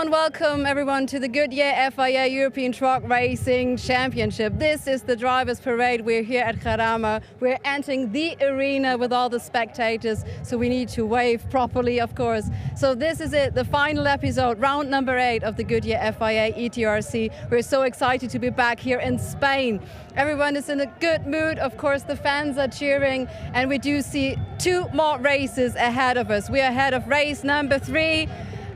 and welcome everyone to the Goodyear FIA European Truck Racing Championship. This is the Drivers' Parade. We're here at Jarama. We're entering the arena with all the spectators, so we need to wave properly, of course. So this is it, the final episode, round number 8 of the Goodyear FIA ETRC. We're so excited to be back here in Spain. Everyone is in a good mood. Of course, the fans are cheering, and we do see 2 more races ahead of us. We are ahead of race number 3.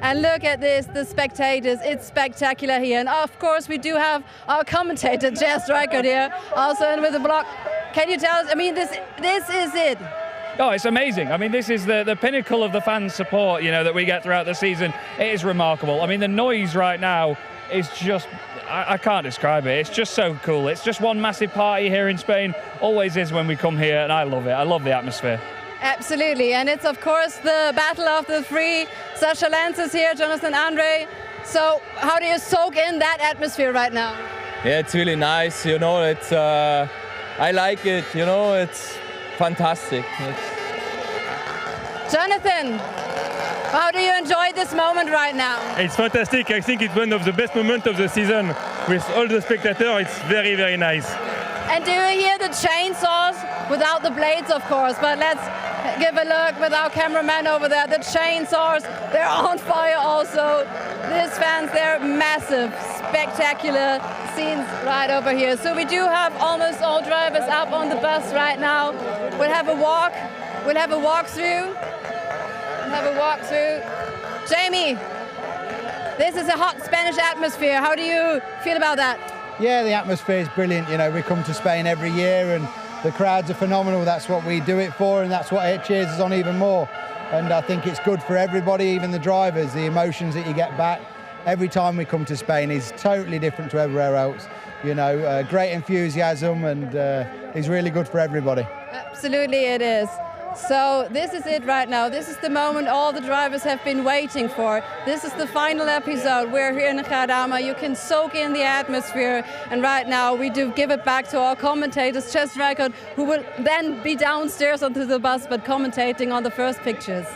And look at this, the spectators, it's spectacular here. And of course we do have our commentator, Jess Reichert here, also in with the block. Can you tell us, I mean, this is it. Oh, it's amazing. I mean, this is the pinnacle of the fan support, you know, that we get throughout the season. It is remarkable. I mean, the noise right now is just, I can't describe it. It's just so cool. It's just one massive party here in Spain. Always is when we come here, and I love it. I love the atmosphere. Absolutely, and it's of course the battle of the 3. Sasha Lenz is here, Jonathan Andre. So how do you soak in that atmosphere right now? Yeah, it's really nice, you know, it's, I like it, you know, it's fantastic. Jonathan, how do you enjoy this moment right now? It's fantastic. I think it's one of the best moments of the season with all the spectators. It's very, very nice. And do you hear the chainsaws? Without the blades, of course, but let's give a look with our cameraman over there. The chainsaws, they're on fire also. These fans, they're massive, spectacular scenes right over here. So we do have almost all drivers up on the bus right now. We'll have a walk. We'll have a walkthrough. Jamie, this is a hot Spanish atmosphere. How do you feel about that? Yeah, the atmosphere is brilliant. You know, we come to Spain every year and the crowds are phenomenal. That's what we do it for, and that's what it cheers us on even more. And I think it's good for everybody, even the drivers. The emotions that you get back every time we come to Spain is totally different to everywhere else. You know, great enthusiasm, and it's really good for everybody. Absolutely it is. So this is it right now. This is the moment all the drivers have been waiting for. This is the final episode. We're here in Jarama. You can soak in the atmosphere. And right now we do give it back to our commentators, Jess Reichert, who will then be downstairs onto the bus but commentating on the first pictures.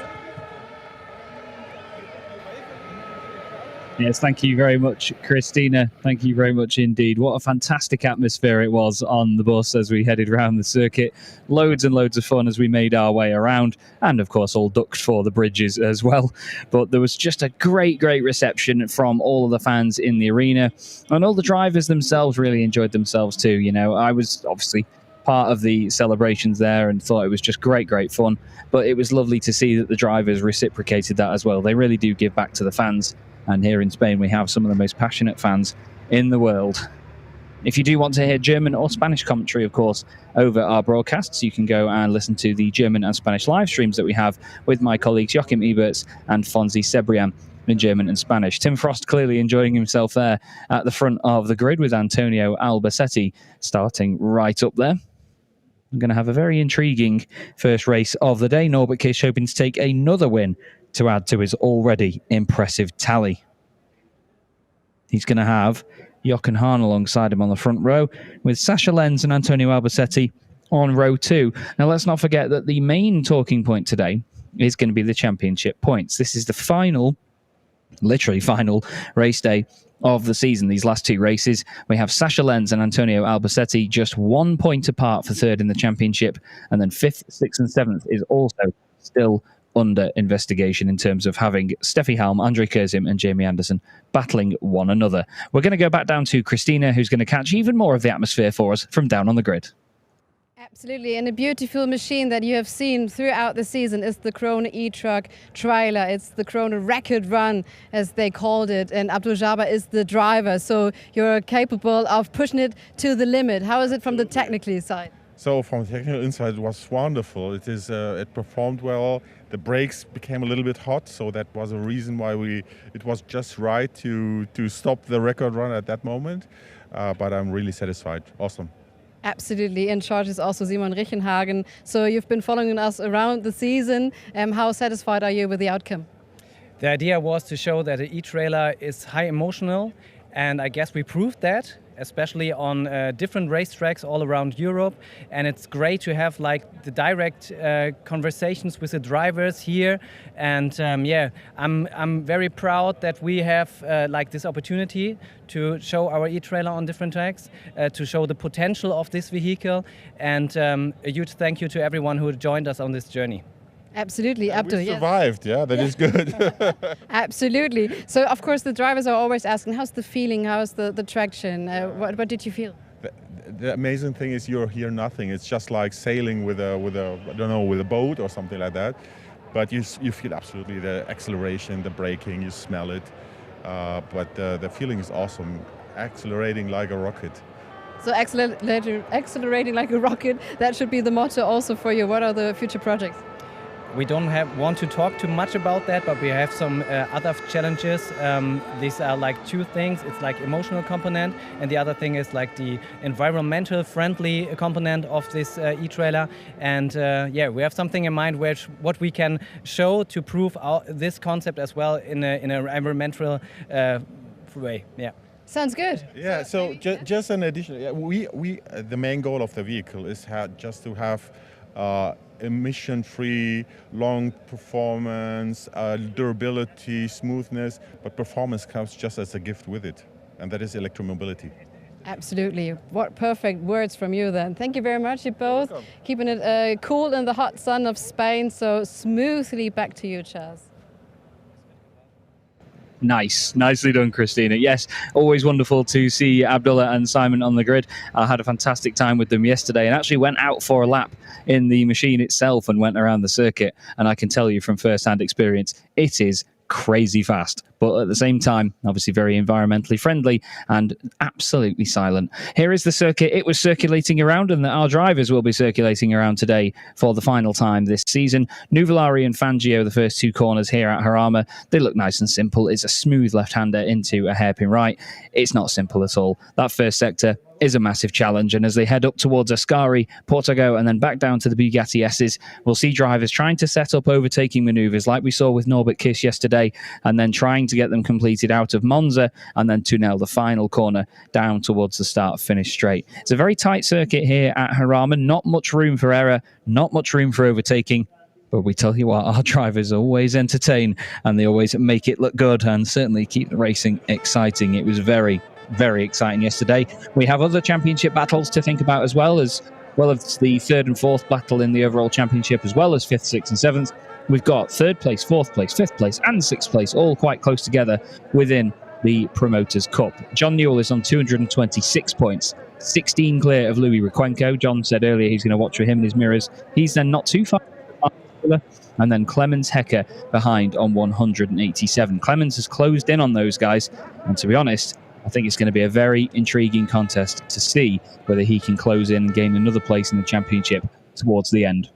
Yes, thank you very much, Christina. Thank you very much indeed. What a fantastic atmosphere it was on the bus as we headed around the circuit. Loads and loads of fun as we made our way around, and of course all ducked for the bridges as well. But there was just a great reception from all of the fans in the arena, and all the drivers themselves really enjoyed themselves too. You know, I was obviously part of the celebrations there and thought it was just great fun, but it was lovely to see that the drivers reciprocated that as well. They really do give back to the fans. And here in Spain, we have some of the most passionate fans in the world. If you do want to hear German or Spanish commentary, of course, over our broadcasts, you can go and listen to the German and Spanish live streams that we have with my colleagues Joachim Eberts and Fonzie Cebrian in German and Spanish. Tim Frost clearly enjoying himself there at the front of the grid with Antonio Albacete starting right up there. I'm going to have a very intriguing first race of the day. Norbert Kish hoping to take another win to add to his already impressive tally. He's going to have Jochen Hahn alongside him on the front row, with Sasha Lenz and Antonio Albacete on row 2. Now, let's not forget that the main talking point today is going to be the championship points. This is the final, literally final, race day of the season. These last 2 races, we have Sasha Lenz and Antonio Albacete just 1 point apart for 3rd in the championship, and then 5th, 6th and 7th is also still under investigation in terms of having Steffi Helm, Andre Kurzim and Jamie Anderson battling one another. We're going to go back down to Christina, who's going to catch even more of the atmosphere for us from down on the grid. Absolutely, and a beautiful machine that you have seen throughout the season is the Krone e-truck trailer. It's the Krone record run, as they called it, and Abdul Jabbar is the driver, so you're capable of pushing it to the limit. How is it from the technical side? So from the technical inside, it was wonderful. It performed well. The brakes became a little bit hot, so that was a reason why it was just right to stop the record run at that moment. But I'm really satisfied. Awesome. Absolutely. In charge is also Simon Richenhagen. So you've been following us around the season. How satisfied are you with the outcome? The idea was to show that the e-trailer is high emotional, and I guess we proved that. especially on different racetracks all around Europe. And it's great to have like the direct conversations with the drivers here. And I'm very proud that we have like this opportunity to show our e-trailer on different tracks, to show the potential of this vehicle. And a huge thank you to everyone who joined us on this journey. Absolutely, Abdul. We survived, that is good. Absolutely. So, of course, the drivers are always asking, how's the feeling, how's the traction? What did you feel? The amazing thing is you hear nothing. It's just like sailing with a boat or something like that. But you feel absolutely the acceleration, the braking, you smell it. But the feeling is awesome, accelerating like a rocket. So accelerating like a rocket, that should be the motto also for you. What are the future projects? We don't want to talk too much about that, but we have some other challenges. These are like two things. It's like emotional component, and the other thing is like the environmental friendly component of this e-trailer. And we have something in mind what we can show to prove this concept as well in an environmental way. Yeah. Sounds good. Yeah. So just an addition. We the main goal of the vehicle is just to have emission-free, long performance, durability, smoothness, but performance comes just as a gift with it, and that is electromobility. Absolutely. What perfect words from you then. Thank you very much, you both. Keeping it cool in the hot sun of Spain, so smoothly back to you, Chaz. Nice. Nicely done, Christina. Yes, always wonderful to see Abdullah and Simon on the grid. I had a fantastic time with them yesterday and actually went out for a lap in the machine itself and went around the circuit. And I can tell you from first-hand experience, it is crazy fast, but at the same time, obviously very environmentally friendly and absolutely silent. Here is the circuit it was circulating around and that our drivers will be circulating around today for the final time this season. Nuvolari and Fangio, the first two corners here at Jarama, they look nice and simple. It's a smooth left-hander into a hairpin right. It's not simple at all. That first sector is a massive challenge, and as they head up towards Ascari, Portago, and then back down to the Bugatti S's, we'll see drivers trying to set up overtaking manoeuvres like we saw with Norbert Kiss yesterday, and then trying to get them completed out of Monza, and then Tunel, the final corner, down towards the start-finish straight. It's a very tight circuit here at Jarama, not much room for error, not much room for overtaking. But we tell you what, our drivers always entertain, and they always make it look good, and certainly keep the racing exciting. It was very exciting yesterday. We have other championship battles to think about as as the third and fourth battle in the overall championship, as well as fifth, sixth and seventh. We've got third place, fourth place, fifth place and sixth place, all quite close together within the Promoters' Cup. John Newell is on 226 points, 16 clear of Louis Requenco. John said earlier he's going to watch for him in his mirrors. He's then not too far, and then Clemens Hecker behind on 187. Clemens has closed in on those guys, and to be honest, I think it's going to be a very intriguing contest to see whether he can close in and gain another place in the championship towards the end.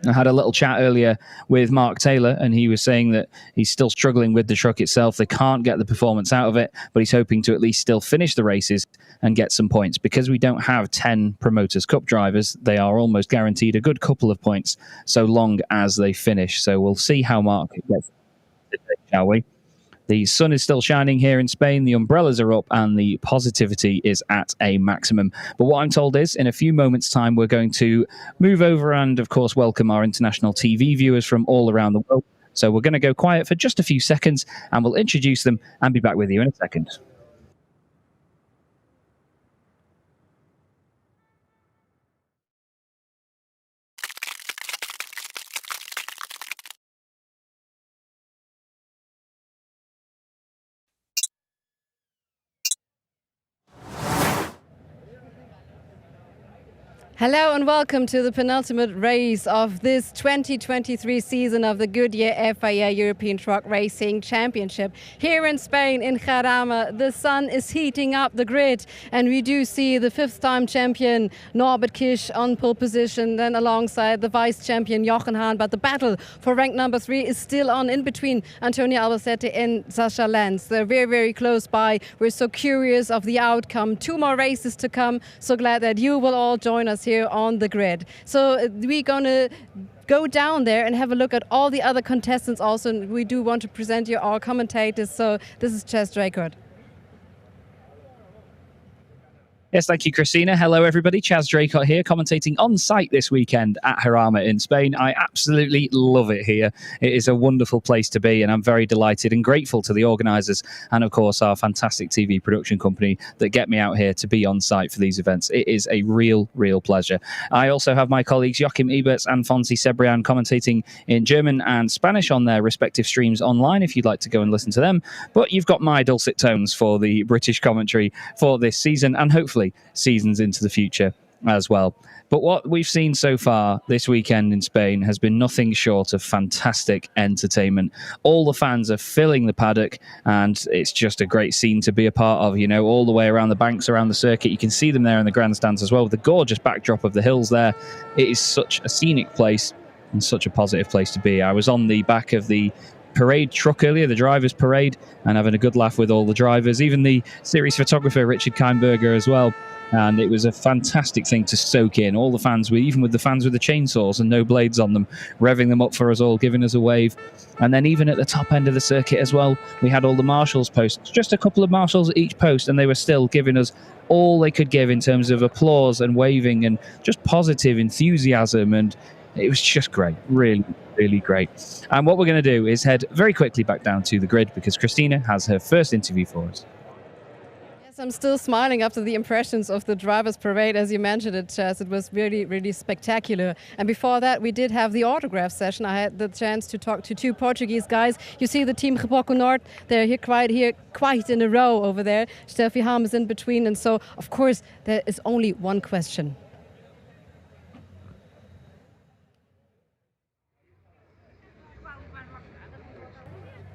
I had a little chat earlier with Mark Taylor, and he was saying that he's still struggling with the truck itself. They can't get the performance out of it, but he's hoping to at least still finish the races and get some points. Because we don't have 10 Promoters' Cup drivers, they are almost guaranteed a good couple of points so long as they finish. So we'll see how Mark gets today, shall we? The sun is still shining here in Spain, the umbrellas are up, and the positivity is at a maximum. But what I'm told is, in a few moments' time, we're going to move over and, of course, welcome our international TV viewers from all around the world. So we're going to go quiet for just a few seconds, and we'll introduce them and be back with you in a second. Hello and welcome to the penultimate race of this 2023 season of the Goodyear FIA European Truck Racing Championship. Here in Spain, in Jarama, the sun is heating up the grid, and we do see the fifth-time champion Norbert Kiss on pole position, then alongside the vice-champion Jochen Hahn. But the battle for rank number 3 is still on in between Antonio Albacete and Sascha Lenz. They're very close by. We're so curious of the outcome. 2 more races to come. So glad that you will all join us here on the grid. So we're gonna go down there and have a look at all the other contestants also, and we do want to present you our commentators. So this is Chaz Draycourt. Yes, thank you, Christina. Hello, everybody. Chaz Draycott here, commentating on site this weekend at Jarama in Spain. I absolutely love it here. It is a wonderful place to be, and I'm very delighted and grateful to the organisers and, of course, our fantastic TV production company that get me out here to be on site for these events. It is a real, real pleasure. I also have my colleagues Joachim Eberts and Fonzie Cebrian commentating in German and Spanish on their respective streams online if you'd like to go and listen to them. But you've got my dulcet tones for the British commentary for this season, and hopefully seasons into the future as well. But what we've seen so far this weekend in Spain has been nothing short of fantastic entertainment. All the fans are filling the paddock, and it's just a great scene to be a part of, you know, all the way around the banks, around the circuit. You can see them there in the grandstands as well, with the gorgeous backdrop of the hills there. It is such a scenic place and such a positive place to be. I was on the back of the parade truck earlier, the drivers' parade, and having a good laugh with all the drivers, even the series photographer Richard Keimberger as well. And it was a fantastic thing to soak in. All the fans, even with the fans with the chainsaws and no blades on them, revving them up for us all, giving us a wave. And then even at the top end of the circuit as well, we had all the marshals posts, just a couple of marshals at each post, and they were still giving us all they could give in terms of applause and waving and just positive enthusiasm. And it was just great, really, really great. And what we're going to do is head very quickly back down to the grid because Christina has her first interview for us. Yes, I'm still smiling after the impressions of the drivers' parade, as you mentioned it, Chaz. It was really, really spectacular. And before that, we did have the autograph session. I had the chance to talk to two Portuguese guys. You see the team Reboco Norte, they're here quite in a row over there. Steffi Ham is in between. And so, of course, there is only one question.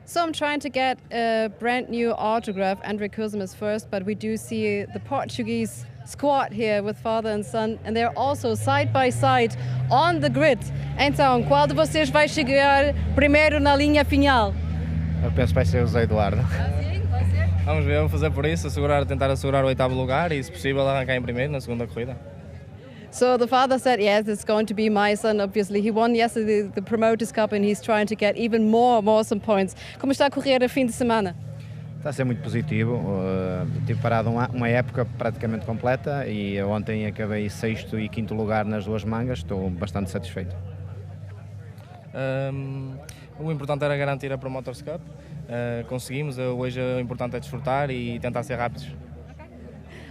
So I'm trying to get a brand new autograph. Andre Kurzem is first, but we do see the Portuguese squad here with father and son, and they're also side by side on the grid. Então, qual de vocês vai chegar primeiro na linha final? Eu penso que vai ser o Zé Eduardo. Sim, vai ser. Vamos ver, vamos fazer por isso, tentar assegurar o 8º lugar e, se possível, arrancar em primeiro na segunda corrida. So the father said, yes, it's going to be my son, obviously. He won yesterday the Promoters Cup and he's trying to get even more awesome points. Como está a correr o fim de semana? Está a ser muito positivo. Tive parado uma época praticamente completa e ontem acabei 6º e 5º lugar nas duas mangas. Estou bastante satisfeito. O importante era garantir a Promoters Cup. Conseguimos. Hoje o importante é desfrutar e tentar ser rápidos.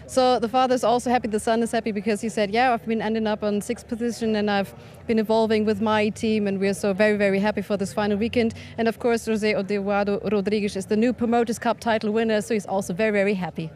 So the father is also happy, the son is happy because he said, yeah, I've been ending up on 6th position and I've been evolving with my team and we're so very, very happy for this final weekend. And of course, José Eduardo Rodrigues is the new Promoters Cup title winner, so he's also very, very happy.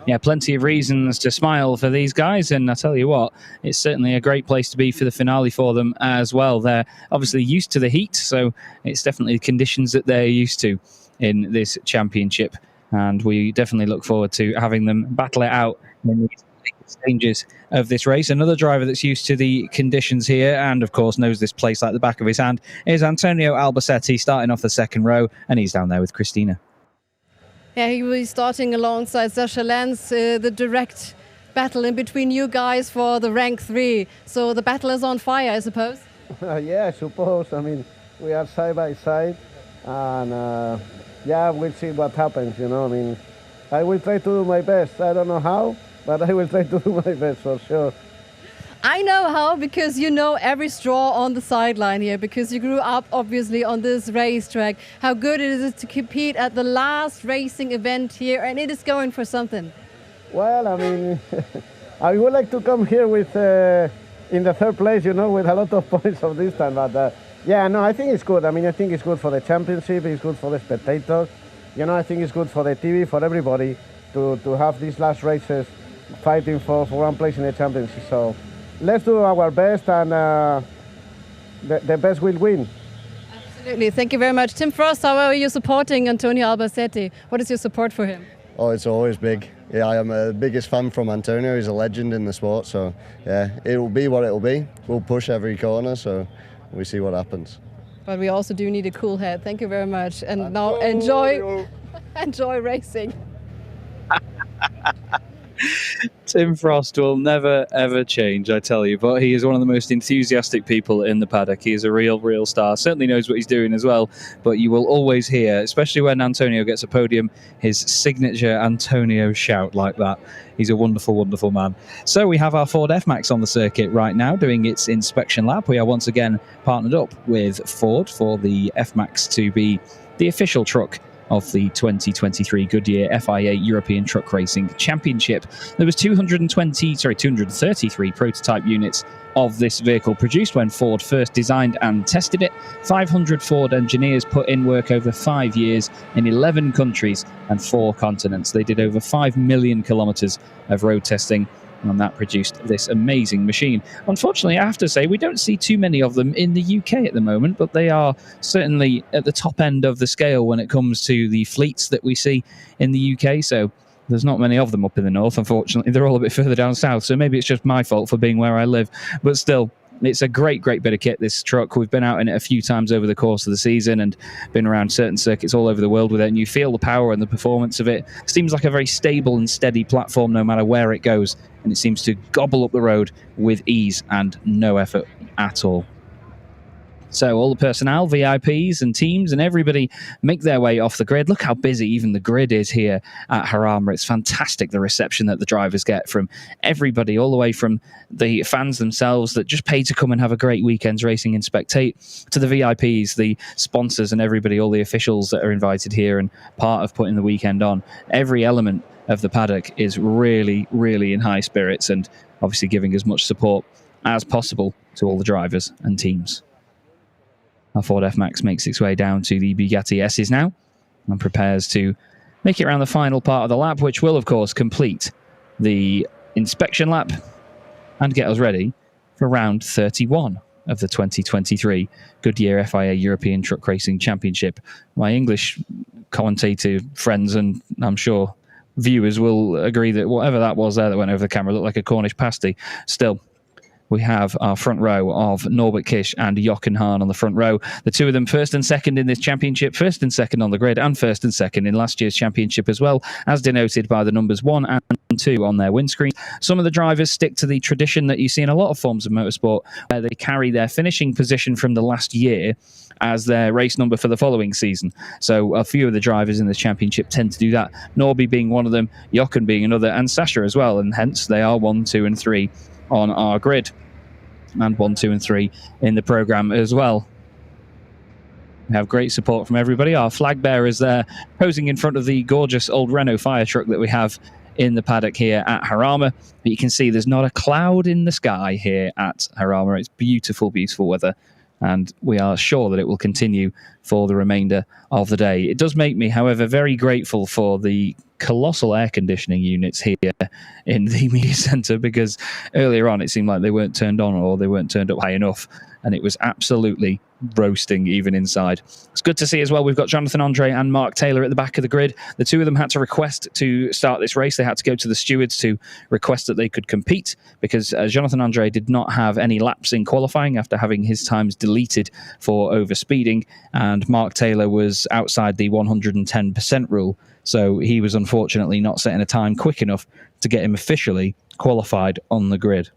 Yeah, plenty of reasons to smile for these guys, and I tell you what, it's certainly a great place to be for the finale for them as well. They're obviously used to the heat, so it's definitely the conditions that they're used to in this championship. And we definitely look forward to having them battle it out in the stages of this race. Another driver that's used to the conditions here and, of course, knows this place like the back of his hand is Antonio Albacete, starting off the second row, and he's down there with Christina. Yeah, he will be starting alongside Sasha Lenz, the direct battle in between you guys for the rank 3. So the battle is on fire, I suppose? Yeah, I suppose. I mean, we are side by side, and yeah, we'll see what happens, you know. I mean, I will try to do my best. I don't know how, but I will try to do my best for sure. I know how, because you know every straw on the sideline here, because you grew up obviously on this racetrack. How good it is to compete at the last racing event here, and it is going for something. Well, I mean, I would like to come here with in the 3rd place, you know, with a lot of points of this time, but yeah, no, I think it's good. I mean, I think it's good for the championship, it's good for the spectators. You know, I think it's good for the TV, for everybody to have these last races fighting for one place in the championship. So let's do our best, and the best will win. Absolutely. Thank you very much. Tim Frost, how are you supporting Antonio Albacete? What is your support for him? Oh, it's always big. Yeah, I am the biggest fan from Antonio. He's a legend in the sport. So, yeah, it will be what it will be. We'll push every corner, so we see what happens. But we also do need a cool head. Thank you very much. And now enjoy racing. Tim Frost will never, ever change, I tell you. But he is one of the most enthusiastic people in the paddock. He is a real, real star. Certainly knows what he's doing as well. But you will always hear, especially when Antonio gets a podium, his signature Antonio shout like that. He's a wonderful, wonderful man. So we have our Ford F-Max on the circuit right now doing its inspection lap. We are once again partnered up with Ford for the F-Max to be the official truck of the 2023 Goodyear FIA European Truck Racing Championship. There was 233 prototype units of this vehicle produced when Ford first designed and tested it. 500 Ford engineers put in work over 5 years in 11 countries and 4 continents. They did over 5 million kilometers of road testing, and that produced this amazing machine. Unfortunately, I have to say, we don't see too many of them in the UK at the moment, but they are certainly at the top end of the scale when it comes to the fleets that we see in the UK. So there's not many of them up in the north, unfortunately. They're all a bit further down south, so maybe it's just my fault for being where I live. But still, it's a great, great bit of kit, this truck. We've been out in it a few times over the course of the season and been around certain circuits all over the world with it, and you feel the power and the performance of it. It seems like a very stable and steady platform no matter where it goes, and it seems to gobble up the road with ease and no effort at all. So all the personnel, VIPs and teams and everybody make their way off the grid. Look how busy even the grid is here at Jarama. It's fantastic, the reception that the drivers get from everybody, all the way from the fans themselves that just pay to come and have a great weekend's racing and spectate, to the VIPs, the sponsors and everybody, all the officials that are invited here and part of putting the weekend on. Every element of the paddock is really, really in high spirits and obviously giving as much support as possible to all the drivers and teams. Our Ford F-Max makes its way down to the Bugatti S's now and prepares to make it around the final part of the lap, which will, of course, complete the inspection lap and get us ready for round 31 of the 2023 Goodyear FIA European Truck Racing Championship. My English commentator friends, and I'm sure viewers, will agree that whatever that was there that went over the camera looked like a Cornish pasty. Still, we have our front row of Norbert Kish and Jochen Hahn on the front row. The two of them first and second in this championship, first and second on the grid, and first and second in last year's championship as well, as denoted by the numbers 1 and 2 on their windscreen. Some of the drivers stick to the tradition that you see in a lot of forms of motorsport, where they carry their finishing position from the last year as their race number for the following season. So a few of the drivers in this championship tend to do that, Norby being one of them, Jochen being another, and Sasha as well, and hence they are 1, 2 and 3 on our grid, and 1, 2 and 3 in the program as well. We have great support from everybody. Our flag bearers there posing in front of the gorgeous old Renault fire truck that we have in the paddock here at Jarama. But you can see there's not a cloud in the sky here at Jarama. It's beautiful, beautiful weather, and we are sure that it will continue for the remainder of the day. It does make me, however, very grateful for the colossal air conditioning units here in the media centre, because earlier on it seemed like they weren't turned on or they weren't turned up high enough, and it was absolutely roasting even inside. It's good to see as well we've got Jonathan Andre and Mark Taylor at the back of the grid. The two of them had to request to start this race. They had to go to the stewards to request that they could compete, because Jonathan Andre did not have any laps in qualifying after having his times deleted for overspeeding, and Mark Taylor was outside the 110% rule, so he was unfortunately not setting a time quick enough to get him officially qualified on the grid.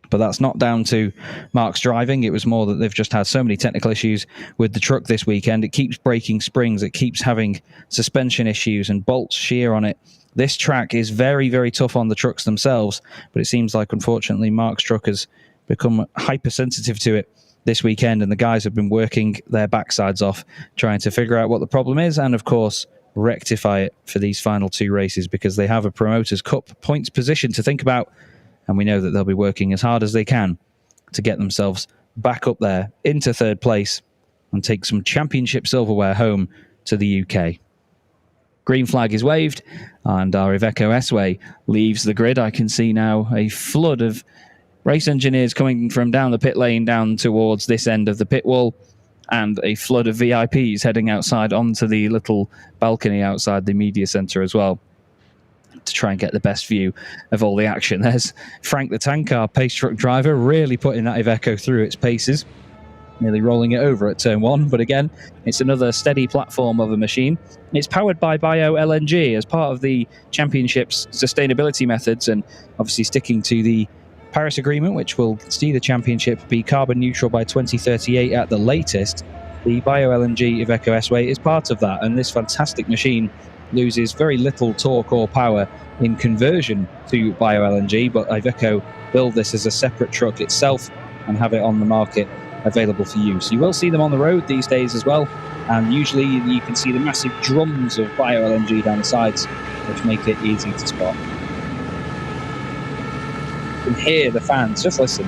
But that's not down to Mark's driving. It was more that they've just had so many technical issues with the truck this weekend. It keeps breaking springs. It keeps having suspension issues and bolts shear on it. This track is very, very tough on the trucks themselves, but it seems like, unfortunately, Mark's truck has become hypersensitive to it this weekend, and the guys have been working their backsides off trying to figure out what the problem is and, of course, rectify it for these final 2 races, because they have a Promoters' Cup points position to think about, and we know that they'll be working as hard as they can to get themselves back up there into 3rd place and take some championship silverware home to the UK. Green flag is waved, and our Iveco S-Way leaves the grid. I can see now a flood of race engineers coming from down the pit lane down towards this end of the pit wall, and a flood of VIPs heading outside onto the little balcony outside the media centre as well, to try and get the best view of all the action. There's Frank the Tank, our pace truck driver, really putting that Iveco through its paces. nearly rolling it over at turn 1. But again, it's another steady platform of a machine. It's powered by bio-LNG as part of the championship's sustainability methods, and obviously sticking to the Paris Agreement, which will see the championship be carbon neutral by 2038 at the latest. The bio-LNG Iveco S-Way is part of that, and this fantastic machine loses very little torque or power in conversion to bio-LNG, but Iveco build this as a separate truck itself and have it on the market available for use. You will see them on the road these days as well, and usually you can see the massive drums of bio-LNG down the sides, which make it easy to spot. You can hear the fans, just listen.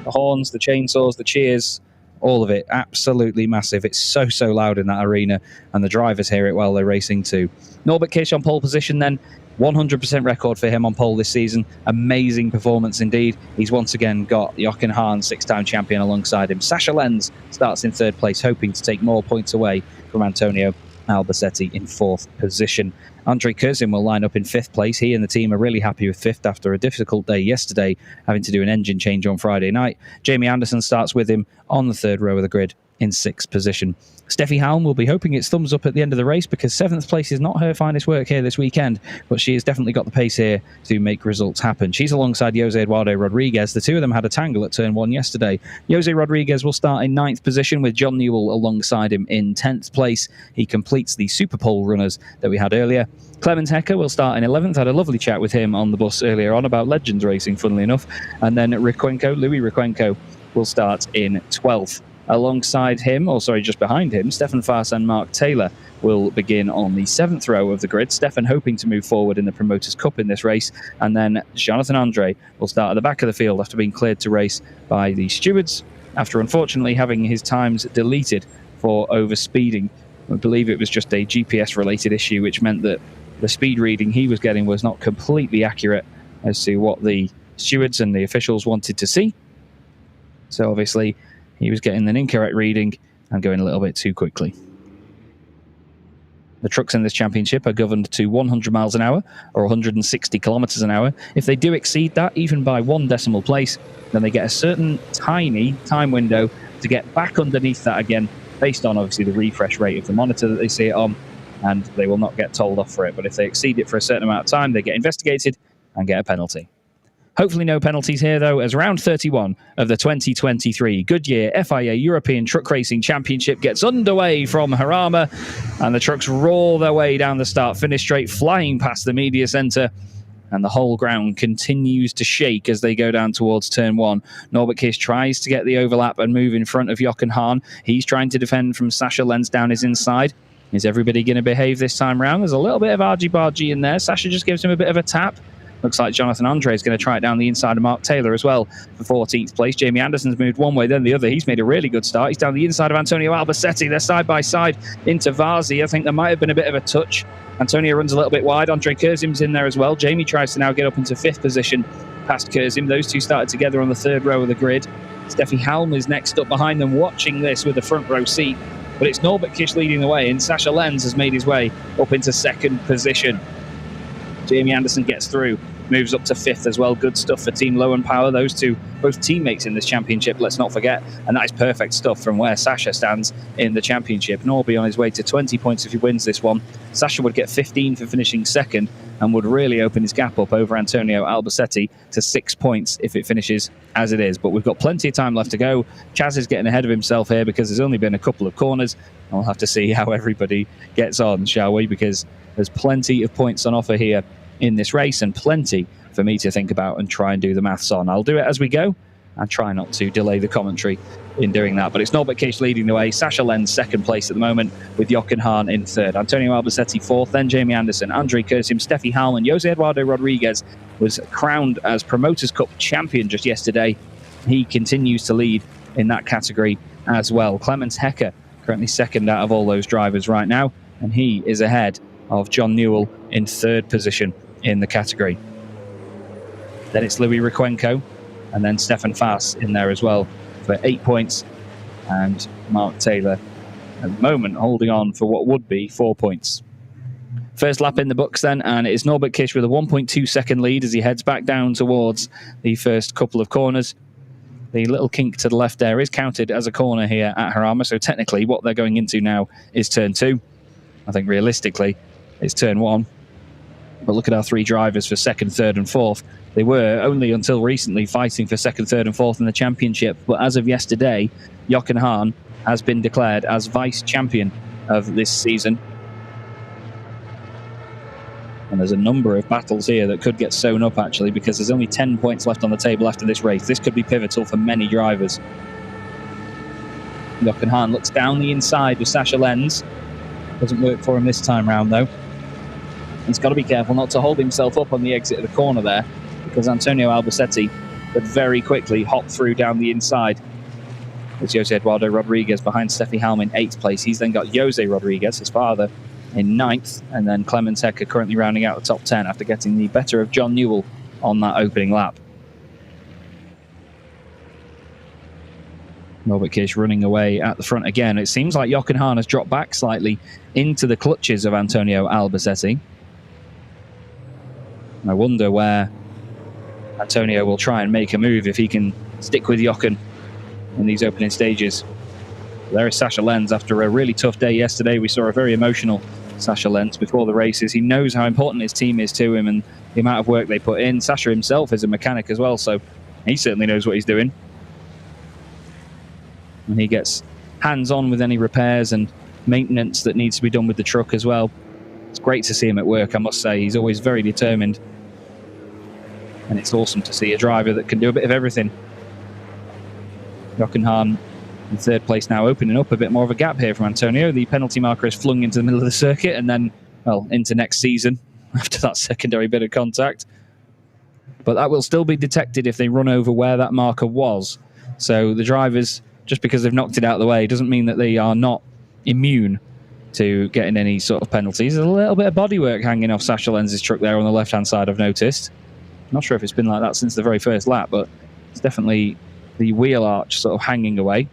The horns, the chainsaws, the cheers, all of it, absolutely massive. It's so loud in that arena, and the drivers hear it while they're racing too. Norbert Kish on pole position then. 100% record for him on pole this season. Amazing performance indeed. He's once again got Jochen Hahn, 6-time champion, alongside him. Sasha Lenz starts in 3rd place, hoping to take more points away from Antonio Albacete in 4th position. Andrei Kurzin will line up in 5th place. He and the team are really happy with 5th after a difficult day yesterday, having to do an engine change on Friday night. Jamie Anderson starts with him on the 3rd row of the grid in 6th position. Steffi Halm will be hoping it's thumbs up at the end of the race, because 7th place is not her finest work here this weekend, but she has definitely got the pace here to make results happen. She's alongside Jose Eduardo Rodriguez. The two of them had a tangle at turn 1 yesterday. Jose Rodriguez will start in 9th position with John Newell alongside him in 10th place. He completes the Super Pole runners that we had earlier. Clemens Hecker will start in 11th. Had a lovely chat with him on the bus earlier on about Legends racing, funnily enough. And then Louis Requenco will start in 12th. Alongside him, or sorry, just behind him, Stefan Faas and Mark Taylor will begin on the 7th row of the grid. Stefan hoping to move forward in the Promoters' Cup in this race. And then Jonathan Andre will start at the back of the field after being cleared to race by the stewards, after unfortunately having his times deleted for overspeeding. I believe it was just a GPS-related issue, which meant that the speed reading he was getting was not completely accurate as to what the stewards and the officials wanted to see. So obviously he was getting an incorrect reading and going a little bit too quickly. The trucks in this championship are governed to 100 miles an hour or 160 kilometers an hour. If they do exceed that, even by 1 decimal place, then they get a certain tiny time window to get back underneath that again, based on obviously the refresh rate of the monitor that they see it on, and they will not get told off for it. But if they exceed it for a certain amount of time, they get investigated and get a penalty. Hopefully no penalties here, though, as round 31 of the 2023 Goodyear FIA European Truck Racing Championship gets underway from Jarama, and the trucks roar their way down the start-finish straight, flying past the media centre, and the whole ground continues to shake as they go down towards turn 1. Norbert Kish tries to get the overlap and move in front of Jochen Hahn. He's trying to defend from Sasha Lenz down his inside. Is everybody going to behave this time round? There's a little bit of argy-bargy in there. Sasha just gives him a bit of a tap. Looks like Jonathan Andre is going to try it down the inside of Mark Taylor as well for 14th place. Jamie Anderson's moved one way, then the other. He's made a really good start. He's down the inside of Antonio Albacete. They're side by side into Varzi. I think there might have been a bit of a touch. Antonio runs a little bit wide. Andre Kurzim's in there as well. Jamie tries to now get up into 5th position past Kurzim. Those two started together on the 3rd row of the grid. Steffi Halm is next up behind them, watching this with a front row seat. But it's Norbert Kish leading the way, and Sasha Lenz has made his way up into 2nd position. Jamie Anderson gets through, moves up to 5th as well. Good stuff for Team Low and Power. Those two, both teammates in this championship, let's not forget. And that is perfect stuff from where Sasha stands in the championship. Norby on his way to 20 points if he wins this one. Sasha would get 15 for finishing 2nd and would really open his gap up over Antonio Albacete to 6 points if it finishes as it is. But we've got plenty of time left to go. Chaz is getting ahead of himself here because there's only been a couple of corners. And we'll have to see how everybody gets on, shall we? Because there's plenty of points on offer here in this race, and plenty for me to think about and try and do the maths on. I'll do it as we go and try not to delay the commentary in doing that. But it's Norbert Kish leading the way. Sasha Lenz 2nd place at the moment with Jochen Hahn in 3rd. Antonio Albacete 4th, then Jamie Anderson, Andre Kurzim, Steffi Halm, and Jose Eduardo Rodriguez was crowned as Promoters' Cup champion just yesterday. He continues to lead in that category as well. Clemens Hecker currently 2nd out of all those drivers right now, and he is ahead of John Newell in 3rd position in the category. Then it's Louis Requenco, and then Stefan Faas in there as well for 8 points, and Mark Taylor at the moment holding on for what would be 4 points. First lap in the books then, and it's Norbert Kish with a 1.2 second lead as he heads back down towards the first couple of corners. The little kink to the left there is counted as a corner here at Jarama, so technically what they're going into now is turn 2. I think realistically it's turn 1. But look at our 3 drivers for 2nd, 3rd and 4th. They were only until recently fighting for 2nd, 3rd and 4th in the championship, but as of yesterday, Jochen Hahn has been declared as vice champion of this season. And there's a number of battles here that could get sewn up, actually, because there's only 10 points left on the table after this race. This could be pivotal for many drivers. Jochen Hahn looks down the inside with Sascha Lenz. Doesn't work for him this time round, though. He's got to be careful not to hold himself up on the exit of the corner there, because Antonio Albacete would very quickly hop through down the inside. There's Jose Eduardo Rodriguez behind Steffi Halm in 8th place. He's then got Jose Rodriguez, his father, in 9th, and then Clemens Hecker currently rounding out the top 10 after getting the better of John Newell on that opening lap. Norbert Kish running away at the front again. It seems like Jochen Hahn has dropped back slightly into the clutches of Antonio Albacete. I wonder where Antonio will try and make a move if he can stick with Jochen in these opening stages. There is Sascha Lenz after a really tough day yesterday. We saw a very emotional Sascha Lenz before the races. He knows how important his team is to him and the amount of work they put in. Sascha himself is a mechanic as well, so he certainly knows what he's doing. And he gets hands-on with any repairs and maintenance that needs to be done with the truck as well. It's great to see him at work, I must say. He's always very determined. And it's awesome to see a driver that can do a bit of everything. Jochen Hahn in 3rd place now, opening up a bit more of a gap here from Antonio. The penalty marker is flung into the middle of the circuit and then, well, into next season after that secondary bit of contact. But that will still be detected if they run over where that marker was. So the drivers, just because they've knocked it out of the way, doesn't mean that they are not immune to getting any sort of penalties. There's a little bit of bodywork hanging off Sascha Lenz's truck there on the left-hand side, I've noticed. Not sure if it's been like that since the very first lap, but it's definitely the wheel arch sort of hanging away.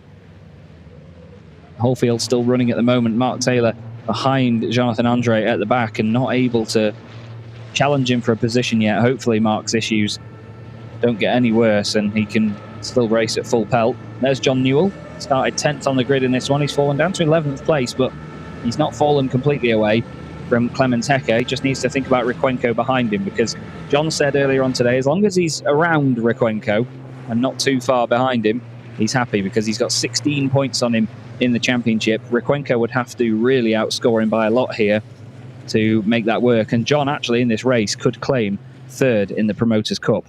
The whole field still running at the moment. Mark Taylor behind Jonathan Andre at the back and not able to challenge him for a position yet. Hopefully Mark's issues don't get any worse and he can still race at full pelt. There's John Newell. Started 10th on the grid in this one. He's fallen down to 11th place, but he's not fallen completely away from Clemens Hecker. He just needs to think about Requenco behind him, because John said earlier on today, as long as he's around Requenco and not too far behind him, he's happy, because he's got 16 points on him in the championship. Requenco would have to really outscore him by a lot here to make that work, and John actually in this race could claim 3rd in the Promoters' Cup.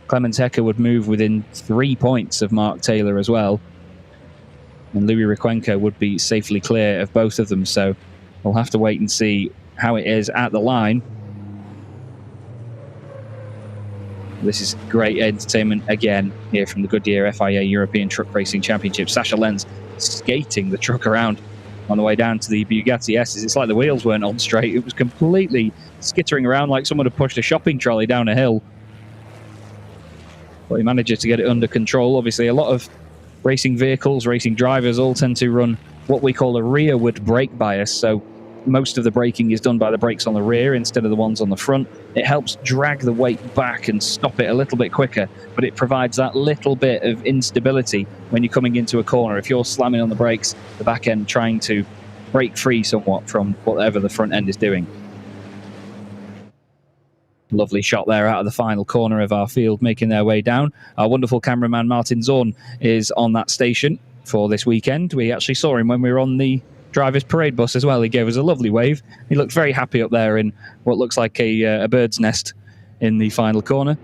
Clemens Hecker would move within 3 points of Mark Taylor as well, and Louis Requenco would be safely clear of both of them, so we'll have to wait and see how it is at the line. This is great entertainment again here from the Goodyear FIA European Truck Racing Championship. Sascha Lenz skating the truck around on the way down to the Bugatti S's. It's like the wheels weren't on straight. It was completely skittering around like someone had pushed a shopping trolley down a hill. But he manages to get it under control. Obviously, a lot of racing vehicles, racing drivers all tend to run what we call a rearward brake bias. So most of the braking is done by the brakes on the rear instead of the ones on the front. It helps drag the weight back and stop it a little bit quicker, but it provides that little bit of instability when you're coming into a corner. If you're slamming on the brakes, the back end trying to break free somewhat from whatever the front end is doing. Lovely shot there out of the final corner of our field, making their way down. Our wonderful cameraman Martin Zorn is on that station for this weekend. We actually saw him when we were on the driver's parade bus as well. He gave us a lovely wave. He looked very happy up there in what looks like a bird's nest in the final corner.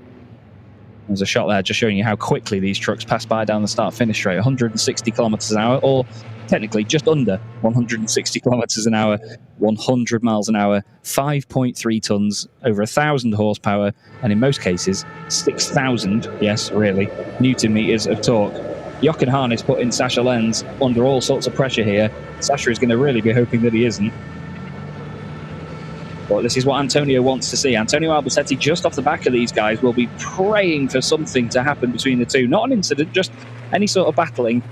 There's a shot there just showing you how quickly these trucks pass by down the start-finish straight. 160 kilometers an hour, or technically just under 160 kilometers an hour, 100 miles an hour, 5.3 tons, over 1,000 horsepower, and in most cases 6,000, yes, really, Newton meters of torque. Jochen Hahn is putting Sascha Lenz under all sorts of pressure here. Sascha is going to really be hoping that he isn't. But this is what Antonio wants to see. Antonio Albacete, just off the back of these guys, will be praying for something to happen between the two. Not an incident, just any sort of battling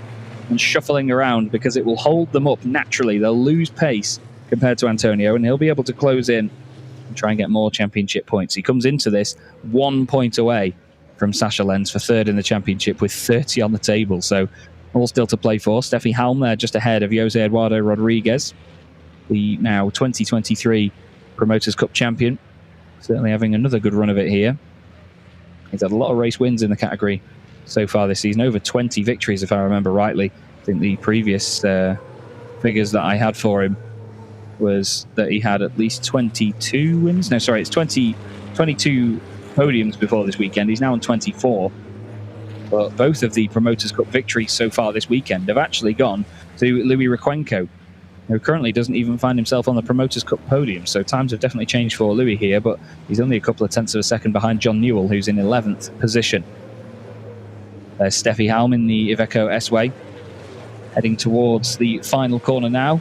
and shuffling around, because it will hold them up naturally. They'll lose pace compared to Antonio, and he'll be able to close in and try and get more championship points. He comes into this 1 point away from Sasha Lenz for third in the championship with 30 on the table, so all still to play for. Steffi Halm there just ahead of Jose Eduardo Rodriguez, the now 2023 Promoters Cup champion. Certainly having another good run of it here. He's had a lot of race wins in the category so far this season, over 20 victories if I remember rightly. I think the previous figures that I had for him was that he had at least 22 wins. No, sorry, it's 22 podiums before this weekend. He's now on 24. But both of the Promoters Cup victories so far this weekend have actually gone to Louis Requenco, who currently doesn't even find himself on the Promoters Cup podium. So times have definitely changed for Louis here, but he's only a couple of tenths of a second behind John Newell, who's in 11th position. There's Steffi Halm in the Iveco S-Way, heading towards the final corner now.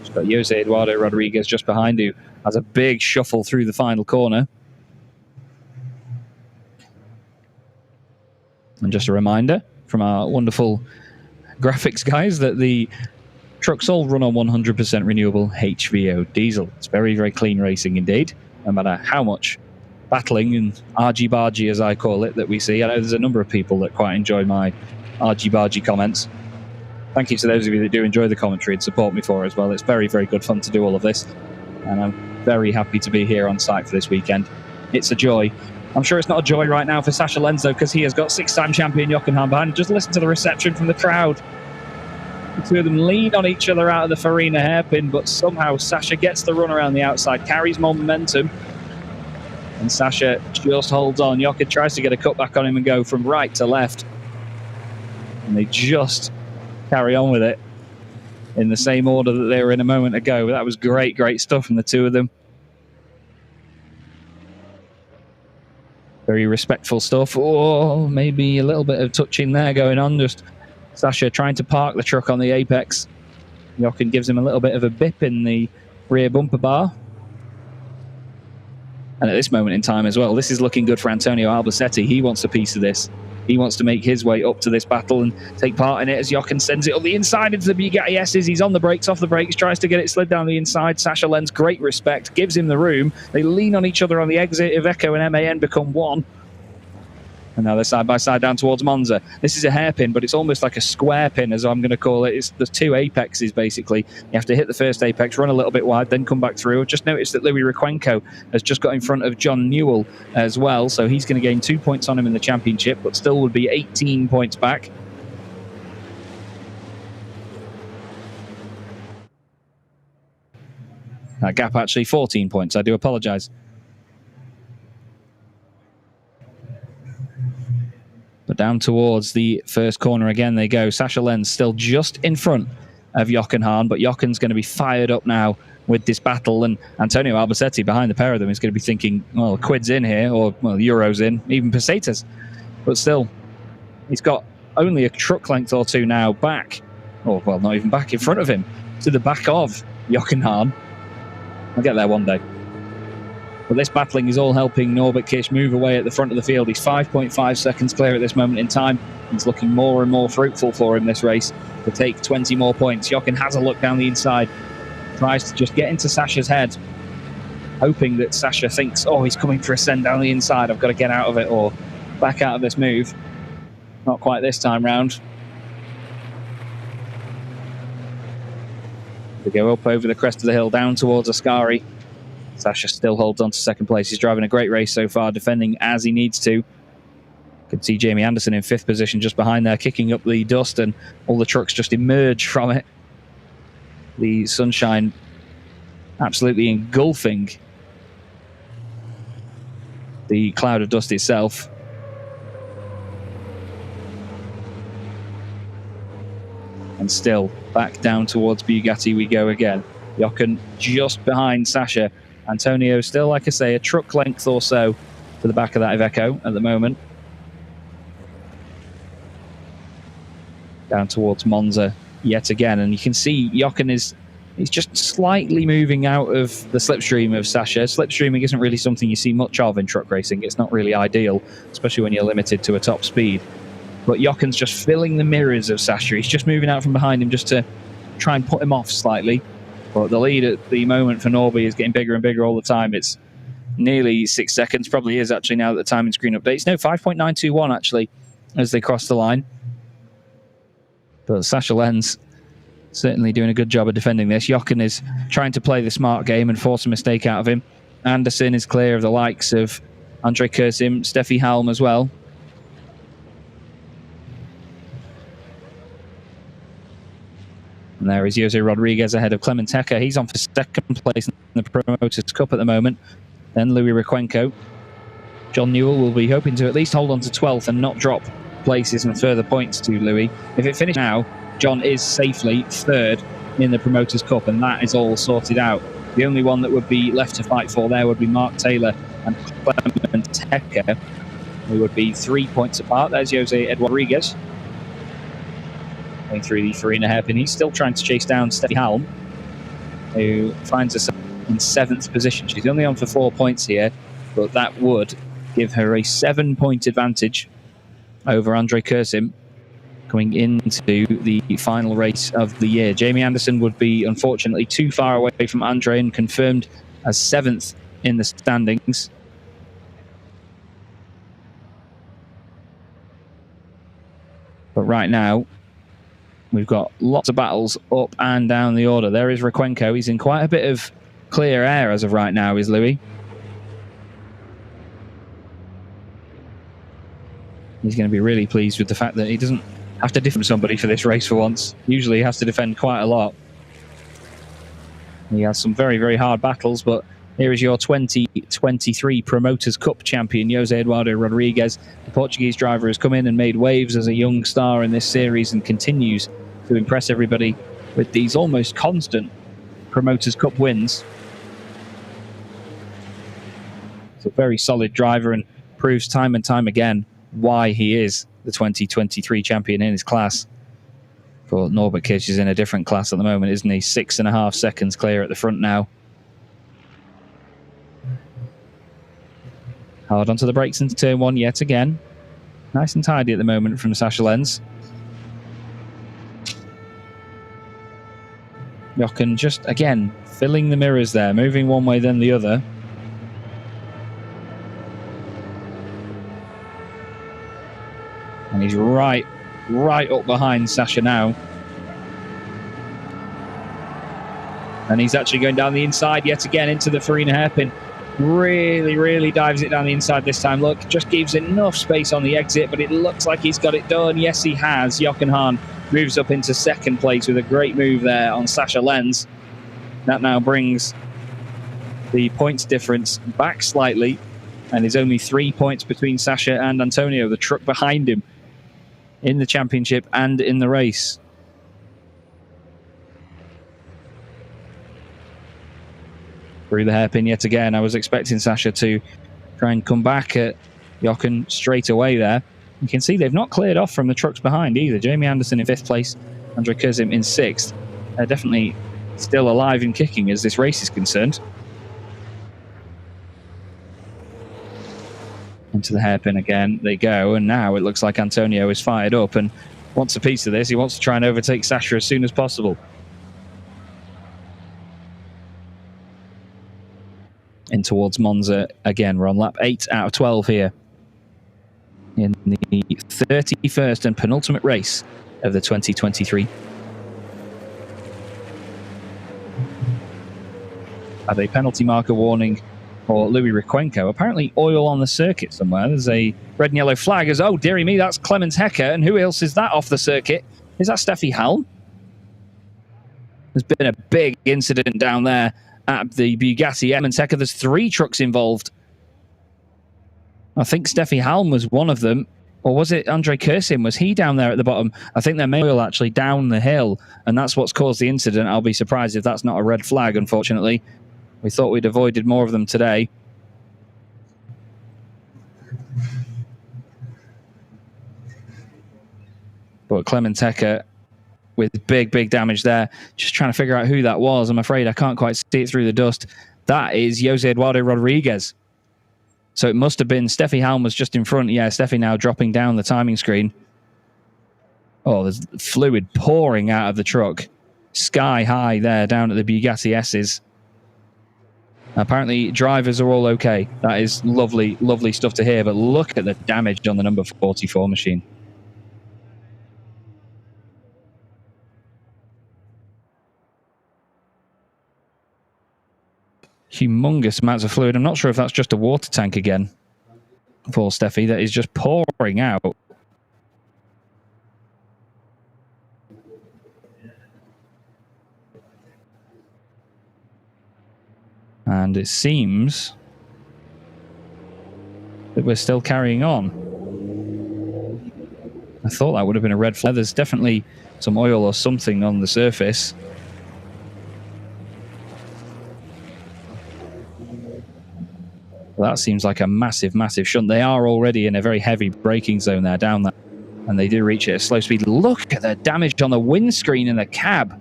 Just got Jose Eduardo Rodriguez just behind, who has a big shuffle through the final corner. And just a reminder from our wonderful graphics guys that the trucks all run on 100% renewable HVO diesel. It's very, very clean racing indeed, no matter how much battling and argy-bargy, as I call it, that we see. I know there's a number of people that quite enjoy my argy-bargy comments. Thank you to those of you that do enjoy the commentary and support me for it as well. It's very, very good fun to do all of this, and I'm very happy to be here on site for this weekend. It's a joy. I'm sure it's not a joy right now for Sasha Lenz, though, because he has got six-time champion Jochen Hahn behind. Just listen to the reception from the crowd. The two of them lean on each other out of the Farina hairpin, but somehow Sasha gets the run around the outside, carries more momentum, and Sasha just holds on. Jochen tries to get a cut back on him and go from right to left, and they just carry on with it in the same order that they were in a moment ago. That was great, great stuff from the two of them. Very respectful stuff. Oh, maybe a little bit of touching there going on. Just Sasha trying to park the truck on the apex. Jochen gives him a little bit of a bip in the rear bumper bar. And at this moment in time as well, this is looking good for Antonio Albacete. He wants a piece of this. He wants to make his way up to this battle and take part in it as Jochen sends it up the inside into the Bugatti S's. He's on the brakes, off the brakes, tries to get it slid down the inside. Sasha Lenz, great respect, gives him the room. They lean on each other on the exit. Iveco and MAN become one. And now they're side by side down towards Monza. This is a hairpin, but it's almost like a square pin, as I'm going to call it. There's two apexes, basically. You have to hit the first apex, run a little bit wide, then come back through. I've just noticed that Louis Requenco has just got in front of John Newell as well, so he's going to gain 2 points on him in the championship, but still would be 18 points back. That gap actually 14 points. I do apologise. But down towards the first corner again they go. Sasha Lenz still just in front of Jochen Hahn, but Jochen's going to be fired up now with this battle, and Antonio Albacete behind the pair of them is going to be thinking, well, quid's in here, or, well, euro's in, even pesetas. But still, he's got only a truck length or two now back, or, well, not even back, in front of him, to the back of Jochen Hahn. I'll get there one day. But this battling is all helping Norbert Kish move away at the front of the field. He's 5.5 seconds clear at this moment in time. It's looking more and more fruitful for him this race to take 20 more points. Jochen has a look down the inside, tries to just get into Sasha's head, hoping that Sasha thinks, oh, he's coming for a send down the inside, I've got to get out of it or back out of this move. Not quite this time round. They go up over the crest of the hill down towards Ascari. Sasha still holds on to second place. He's driving a great race so far, defending as he needs to. Could see Jamie Anderson in 5th position just behind there, kicking up the dust, and all the trucks just emerge from it. The sunshine absolutely engulfing the cloud of dust itself. And still, back down towards Bugatti we go again. Jochen just behind Sasha. Antonio still, like I say, a truck length or so to the back of that Iveco at the moment. Down towards Monza yet again, and you can see Jochen he's just slightly moving out of the slipstream of Sasha. Slipstreaming isn't really something you see much of in truck racing. It's not really ideal, especially when you're limited to a top speed. but Jochen's just filling the mirrors of Sasha. He's just moving out from behind him just to try and put him off slightly. But the lead at the moment for Norby is getting bigger and bigger all the time. It's nearly 6 seconds, probably is actually now that the timing screen updates. No, 5.921 actually as they cross the line. But Sasha Lenz certainly doing a good job of defending this. Jochen is trying to play the smart game and force a mistake out of him. Anderson is clear of the likes of Andre Kursim, Steffi Halm as well. And there is Jose Rodriguez ahead of Clement Hecker. He's on for second place in the Promoters Cup at the moment. Then Louis Requenco. John Newell will be hoping to at least hold on to 12th and not drop places and further points to Louis. If it finishes now, John is safely third in the Promoters Cup, and that is all sorted out. The only one that would be left to fight for there would be Mark Taylor and Clement Hecker, who would be 3 points apart. There's Jose Eduardo Rodriguez going through the Farina hairpin. He's still trying to chase down Steffi Halm, who finds herself in 7th position. She's only on for 4 points here, but that would give her a 7-point advantage over Andre Kursim coming into the final race of the year. Jamie Anderson would be unfortunately too far away from Andre and confirmed as 7th in the standings. But right now, we've got lots of battles up and down the order. There is Requenco. He's in quite a bit of clear air as of right now, is Louis. He's going to be really pleased with the fact that he doesn't have to defend somebody for this race for once. Usually he has to defend quite a lot. He has some very, very hard battles, but here is your 2023 Promoters Cup champion, Jose Eduardo Rodriguez. The Portuguese driver has come in and made waves as a young star in this series and continues to impress everybody with these almost constant Promoters Cup wins. He's a very solid driver and proves time and time again why he is the 2023 champion in his class. But Norbert Kitsch is in a different class at the moment, isn't he? 6.5 seconds clear at the front now. Hard onto the brakes into turn 1 yet again. Nice and tidy at the moment from Sasha Lenz. Jochen just, again, filling the mirrors there, moving one way then the other. And he's right up behind Sasha now. And he's actually going down the inside yet again into the Farina hairpin. Really dives it down the inside this time. Look, just gives enough space on the exit, but it looks like he's got it done. Yes, he has. Jochen Hahn moves up into second place with a great move there on Sasha Lenz. That now brings the points difference back slightly, and is only 3 points between Sasha and Antonio, the truck behind him, in the championship and in the race. Through the hairpin yet again. I was expecting Sasha to try and come back at Jochen straight away there. You can see they've not cleared off from the trucks behind either. Jamie Anderson in 5th place, Andre Kursim in 6th. They're definitely still alive and kicking as this race is concerned. Into the hairpin again they go, and now it looks like Antonio is fired up and wants a piece of this. He wants to try and overtake Sasha as soon as possible. In towards Monza again. We're on lap 8 out of 12 here in the 31st and penultimate race of the 2023. Have a penalty marker warning for Louis Requenco. Apparently oil on the circuit somewhere. There's a red and yellow flag as, oh dearie me, that's Clement Hecker. And who else is that off the circuit? Is that Steffi Halm? There's been a big incident down there at the Bugatti Clement Hecker. There's 3 trucks involved. I think Steffi Halm was one of them. Or was it Andre Kursim? Was he down there at the bottom? I think they're oil actually down the hill, and that's what's caused the incident. I'll be surprised if that's not a red flag, unfortunately. We thought we'd avoided more of them today. But Clement Hecker with big damage there. Just trying to figure out who that was. I'm afraid I can't quite see it through the dust. That is Jose Eduardo Rodriguez. So it must have been Steffi Halm was just in front. Yeah, Steffi now dropping down the timing screen. Oh, there's fluid pouring out of the truck. Sky high there down at the Bugatti S's. Apparently, drivers are all okay. That is lovely, lovely stuff to hear. But look at the damage on the number 44 machine. Humongous amounts of fluid. I'm not sure if that's just a water tank again for Steffi that is just pouring out. And it seems that we're still carrying on. I thought that would have been a red flag. There's definitely some oil or something on the surface. Well, that seems like a massive, massive shunt. They are already in a very heavy braking zone there, down there. And they do reach it at slow speed. Look at the damage on the windscreen and the cab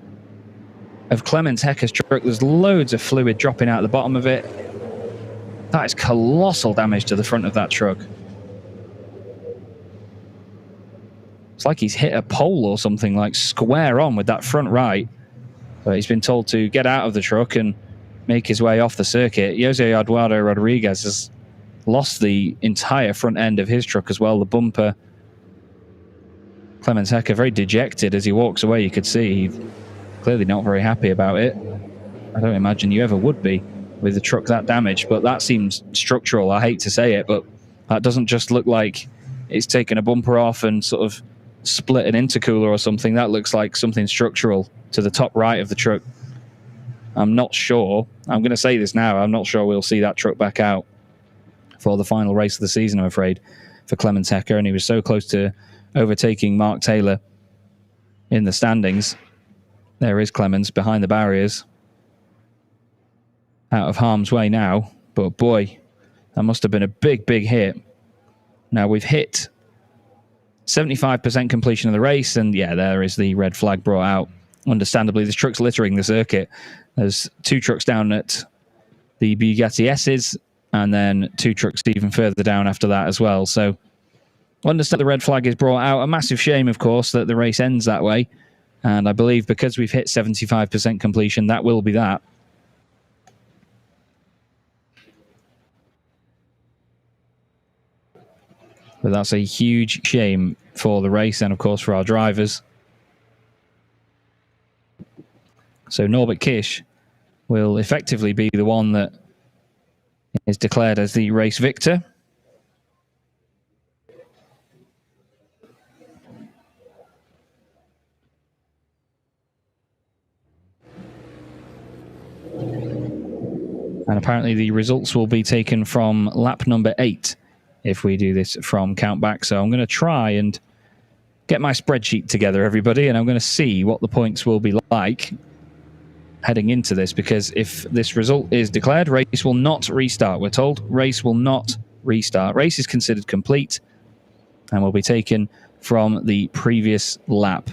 of Clemens Hecker's truck. There's loads of fluid dropping out the bottom of it. That is colossal damage to the front of that truck. It's like he's hit a pole or something, like square on with that front right. But he's been told to get out of the truck and make his way off the circuit. Jose Eduardo Rodriguez has lost the entire front end of his truck as well, the bumper. Clemens Hecker very dejected as he walks away. You could see he's clearly not very happy about it. I don't imagine you ever would be with a truck that damaged, but that seems structural. I hate to say it, but that doesn't just look like it's taken a bumper off and sort of split an intercooler or something. That looks like something structural to the top right of the truck. I'm not sure. I'm going to say this now. I'm not sure we'll see that truck back out for the final race of the season, I'm afraid, for Clemens Hecker. And he was so close to overtaking Mark Taylor in the standings. There is Clemens behind the barriers. Out of harm's way now. But boy, that must have been a big, big hit. Now we've hit 75% completion of the race. And yeah, there is the red flag brought out. Understandably, this truck's littering the circuit. There's 2 trucks down at the Bugatti S's, and then 2 trucks even further down after that as well. So, understand the red flag is brought out. A massive shame, of course, that the race ends that way. And I believe because we've hit 75% completion, that will be that. But that's a huge shame for the race and, of course, for our drivers. So Norbert Kish will effectively be the one that is declared as the race victor. And apparently the results will be taken from lap number 8 if we do this from countback. So I'm going to try and get my spreadsheet together, everybody, and I'm going to see what the points will be like heading into this, because if this result is declared, race will not restart. We're told race will not restart. Race is considered complete and will be taken from the previous lap.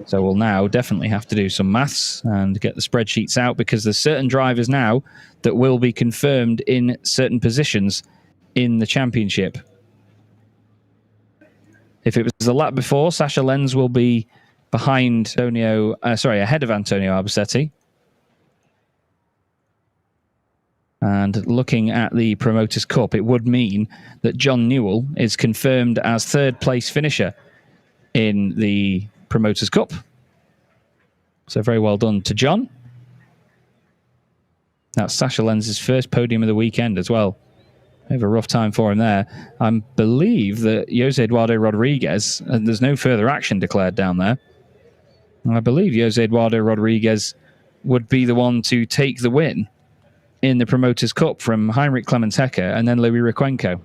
So we'll now definitely have to do some maths and get the spreadsheets out, because there's certain drivers now that will be confirmed in certain positions in the championship. If it was the lap before, Sasha Lenz will be behind ahead of Antonio Albacetti. And looking at the Promoters' Cup, it would mean that John Newell is confirmed as third place finisher in the Promoters' Cup. So very well done to John. That's Sasha Lenz's first podium of the weekend as well. I have a rough time for him there. I believe that Jose Eduardo Rodriguez, and there's no further action declared down there. I believe Jose Eduardo Rodriguez would be the one to take the win in the Promoters' Cup from Heinrich Clemens Hecker and then Louis Requenco.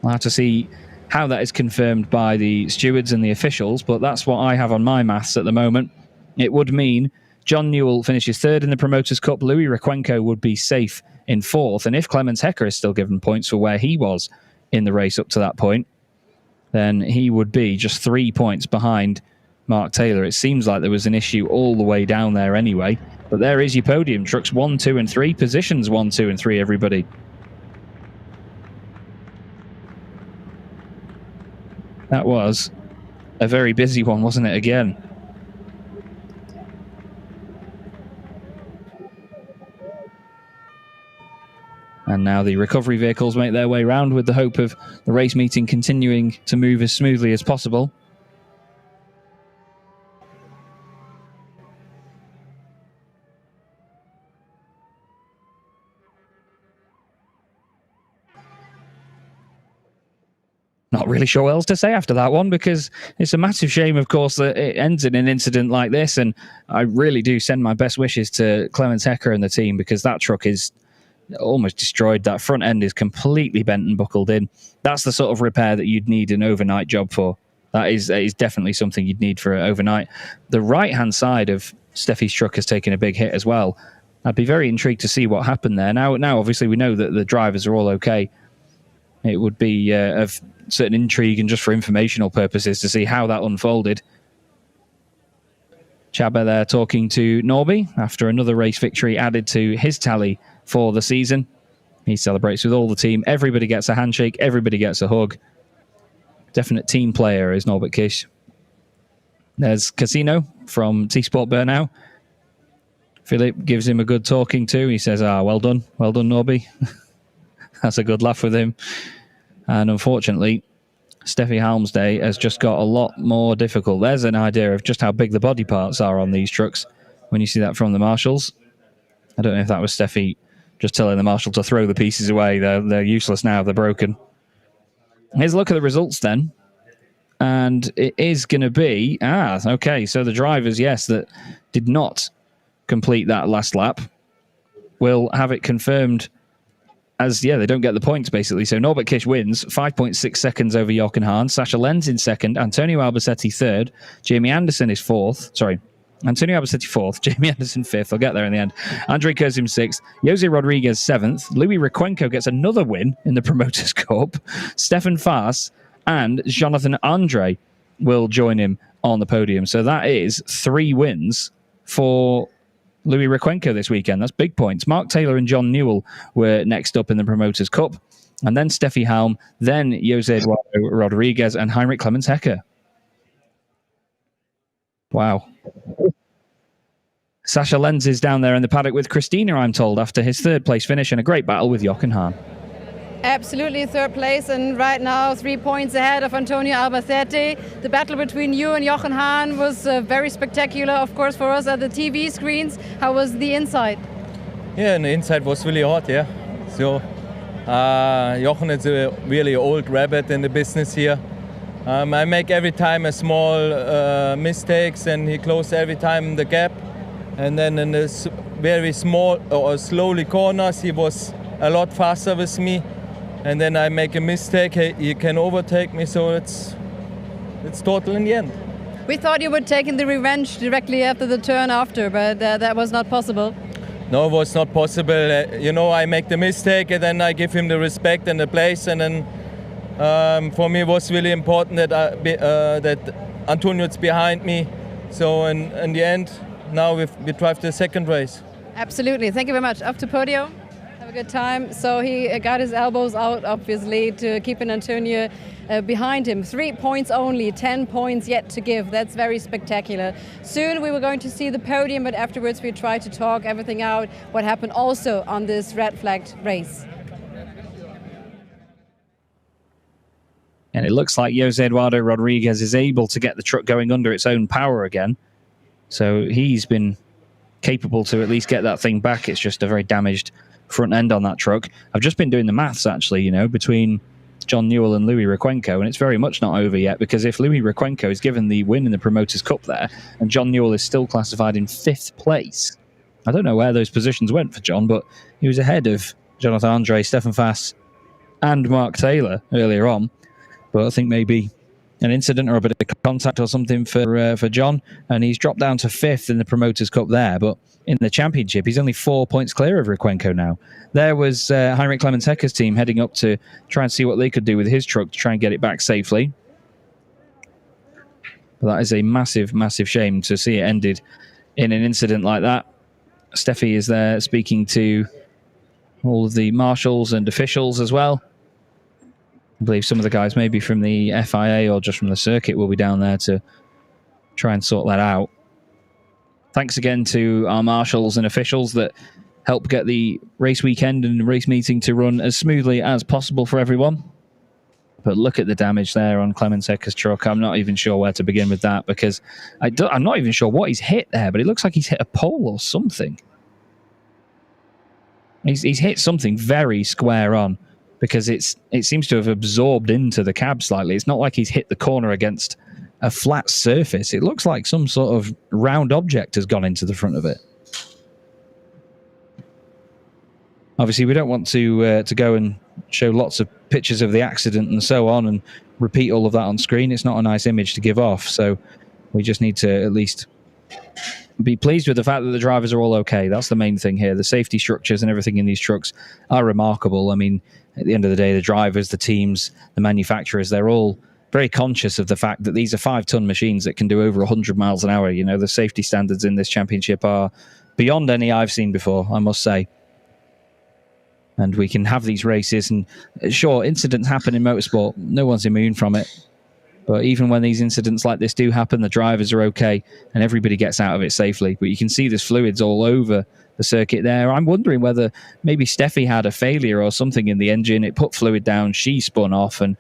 I'll have to see how that is confirmed by the stewards and the officials, but that's what I have on my maths at the moment. It would mean John Newell finishes third in the Promoters' Cup. Louis Requenco would be safe in fourth. And if Clemens Hecker is still given points for where he was in the race up to that point, then he would be just 3 points behind Mark Taylor. It seems like there was an issue all the way down there anyway. But there is your podium. Trucks 1, 2, and 3. Positions 1, 2, and 3, everybody. That was a very busy one, wasn't it, again? And now the recovery vehicles make their way round with the hope of the race meeting continuing to move as smoothly as possible. Not really sure what else to say after that one, because it's a massive shame, of course, that it ends in an incident like this. And I really do send my best wishes to Clemens Hecker and the team, because that truck is almost destroyed. That front end is completely bent and buckled in. That's the sort of repair that you'd need an overnight job for. That is definitely something you'd need for overnight. The right-hand side of Steffi's truck has taken a big hit as well. I'd be very intrigued to see what happened there. Now, obviously, we know that the drivers are all okay. It would be of certain intrigue and just for informational purposes to see how that unfolded. Chabba there talking to Norby after another race victory added to his tally for the season. He celebrates with all the team. Everybody gets a handshake. Everybody gets a hug. Definite team player is Norbert Kish. There's Casino from T-Sport Bernau. Philip gives him a good talking to. He says, well done. Well done, Norby. That's a good laugh with him. And unfortunately, Steffi Halm's day has just got a lot more difficult. There's an idea of just how big the body parts are on these trucks when you see that from the marshals. I don't know if that was Steffi just telling the marshal to throw the pieces away. They're useless now. They're broken. Here's a look at the results then. And it is going to be... okay. So the drivers, yes, that did not complete that last lap will have it confirmed as, they don't get the points, basically. So Norbert Kish wins, 5.6 seconds over Jochen Hahn. Sasha Lenz in second. Antonio Albacete third. Jamie Anderson is fourth. Sorry. Antonio Albacete fourth. Jamie Anderson fifth. I'll get there in the end. Andre Curzim sixth. Jose Rodriguez seventh. Louis Requenco gets another win in the Promoters Cup. Stefan Faas and Jonathan Andre will join him on the podium. So that is 3 wins for Louis Requenco this weekend. That's big points. Mark Taylor and John Newell were next up in the Promoters Cup. And then Steffi Halm, then Jose Eduardo Rodriguez and Heinrich Clemens Hecker. Wow. Sasha Lenz is down there in the paddock with Christina, I'm told, after his third place finish and a great battle with Jochen Hahn. Absolutely third place, and right now 3 points ahead of Antonio Albacete. The battle between you and Jochen Hahn was very spectacular, of course, for us at the TV screens. How was the inside? Yeah, and the inside was really hot, yeah. So, Jochen is a really old rabbit in the business here. I make every time a small mistakes, and he closes every time the gap. And then in the very small or slowly corners, he was a lot faster with me. And then I make a mistake, he can overtake me, so it's total in the end. We thought you were taking the revenge directly after the turn after, but that was not possible. No, it was not possible. I make the mistake, and then I give him the respect and the place, and then for me it was really important that Antonio is behind me. So in the end, now we drive the second race. Absolutely. Thank you very much. Up to Podium. Have a good time. So he got his elbows out, obviously, to keep Antonio behind him. 3 points only, 10 points yet to give. That's very spectacular. Soon we were going to see the podium, but afterwards we tried to talk everything out, what happened also on this red-flagged race. And it looks like Jose Eduardo Rodriguez is able to get the truck going under its own power again. So he's been capable to at least get that thing back. It's just a very damaged front end on that truck. I've just been doing the maths, actually, between John Newell and Louis Requenco, and it's very much not over yet, because if Louis Requenco is given the win in the Promoters Cup there, and John Newell is still classified in 5th place, I don't know where those positions went for John, but he was ahead of Jonathan Andre, Stefan Faas, and Mark Taylor earlier on. But I think maybe an incident or a bit of contact or something for John, and he's dropped down to 5th in the Promoters Cup there, but in the championship he's only 4 points clear of Requenco now. There was Heinrich Clemens Hecker's team heading up to try and see what they could do with his truck to try and get it back safely. But that is a massive, massive shame to see it ended in an incident like that. Steffi is there speaking to all of the marshals and officials as well. I believe some of the guys, maybe from the FIA or just from the circuit, will be down there to try and sort that out. Thanks again to our marshals and officials that help get the race weekend and race meeting to run as smoothly as possible for everyone. But look at the damage there on Clemens Hecker's truck. I'm not even sure where to begin with that, because I'm not even sure what he's hit there, but it looks like he's hit a pole or something. He's hit something very square on, because it seems to have absorbed into the cab slightly. It's not like he's hit the corner against a flat surface. It looks like some sort of round object has gone into the front of it. Obviously, we don't want to go and show lots of pictures of the accident and so on and repeat all of that on screen. It's not a nice image to give off, so we just need to at least be pleased with the fact that the drivers are all okay. That's the main thing here. The safety structures and everything in these trucks are remarkable. I mean, at the end of the day, the drivers, the teams, the manufacturers, they're all very conscious of the fact that these are 5-ton machines that can do over 100 miles an hour. You know, the safety standards in this championship are beyond any I've seen before, I must say. And we can have these races, and sure, incidents happen in motorsport. No one's immune from it. But even when these incidents like this do happen, the drivers are okay and everybody gets out of it safely. But you can see there's fluids all over the circuit there. I'm wondering whether maybe Steffi had a failure or something in the engine. It put fluid down, she spun off, and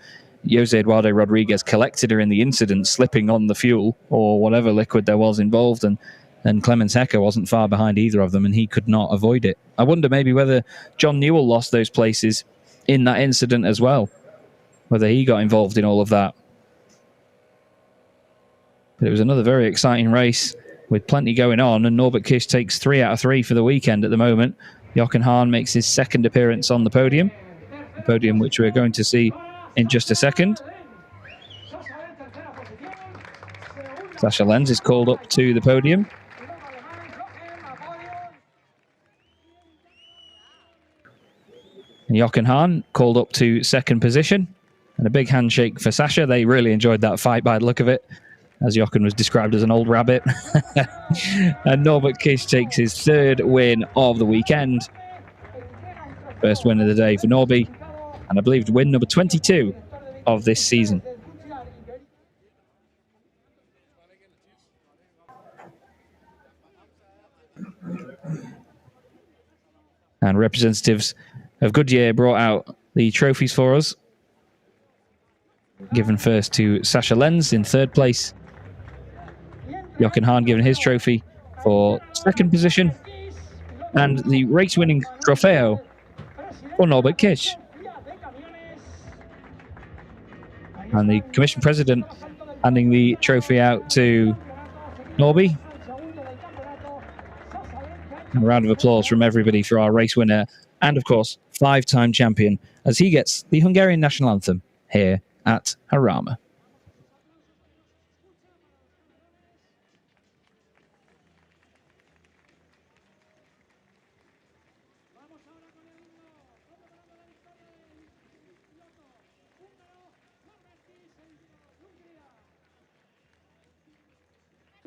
Jose Eduardo Rodriguez collected her in the incident, slipping on the fuel or whatever liquid there was involved. And Clemens Hecker wasn't far behind either of them, and he could not avoid it. I wonder maybe whether John Newell lost those places in that incident as well, whether he got involved in all of that. But it was another very exciting race with plenty going on, and Norbert Kish takes 3 out of 3 for the weekend at the moment. Jochen Hahn makes his second appearance on the podium, a podium which we're going to see in just a second. Sascha Lenz is called up to the podium. And Jochen Hahn called up to second position. And a big handshake for Sascha. They really enjoyed that fight by the look of it, as Jochen was described as an old rabbit. And Norbert Kish takes his third win of the weekend. First win of the day for Norby, and I believe win number 22 of this season. And representatives of Goodyear brought out the trophies for us. Given first to Sascha Lenz in third place. Jochen Hahn given his trophy for second position. And the race-winning trofeo for Norbert Kish. And the commission president handing the trophy out to Norby. And a round of applause from everybody for our race winner and, of course, 5-time champion, as he gets the Hungarian national anthem here at Jarama.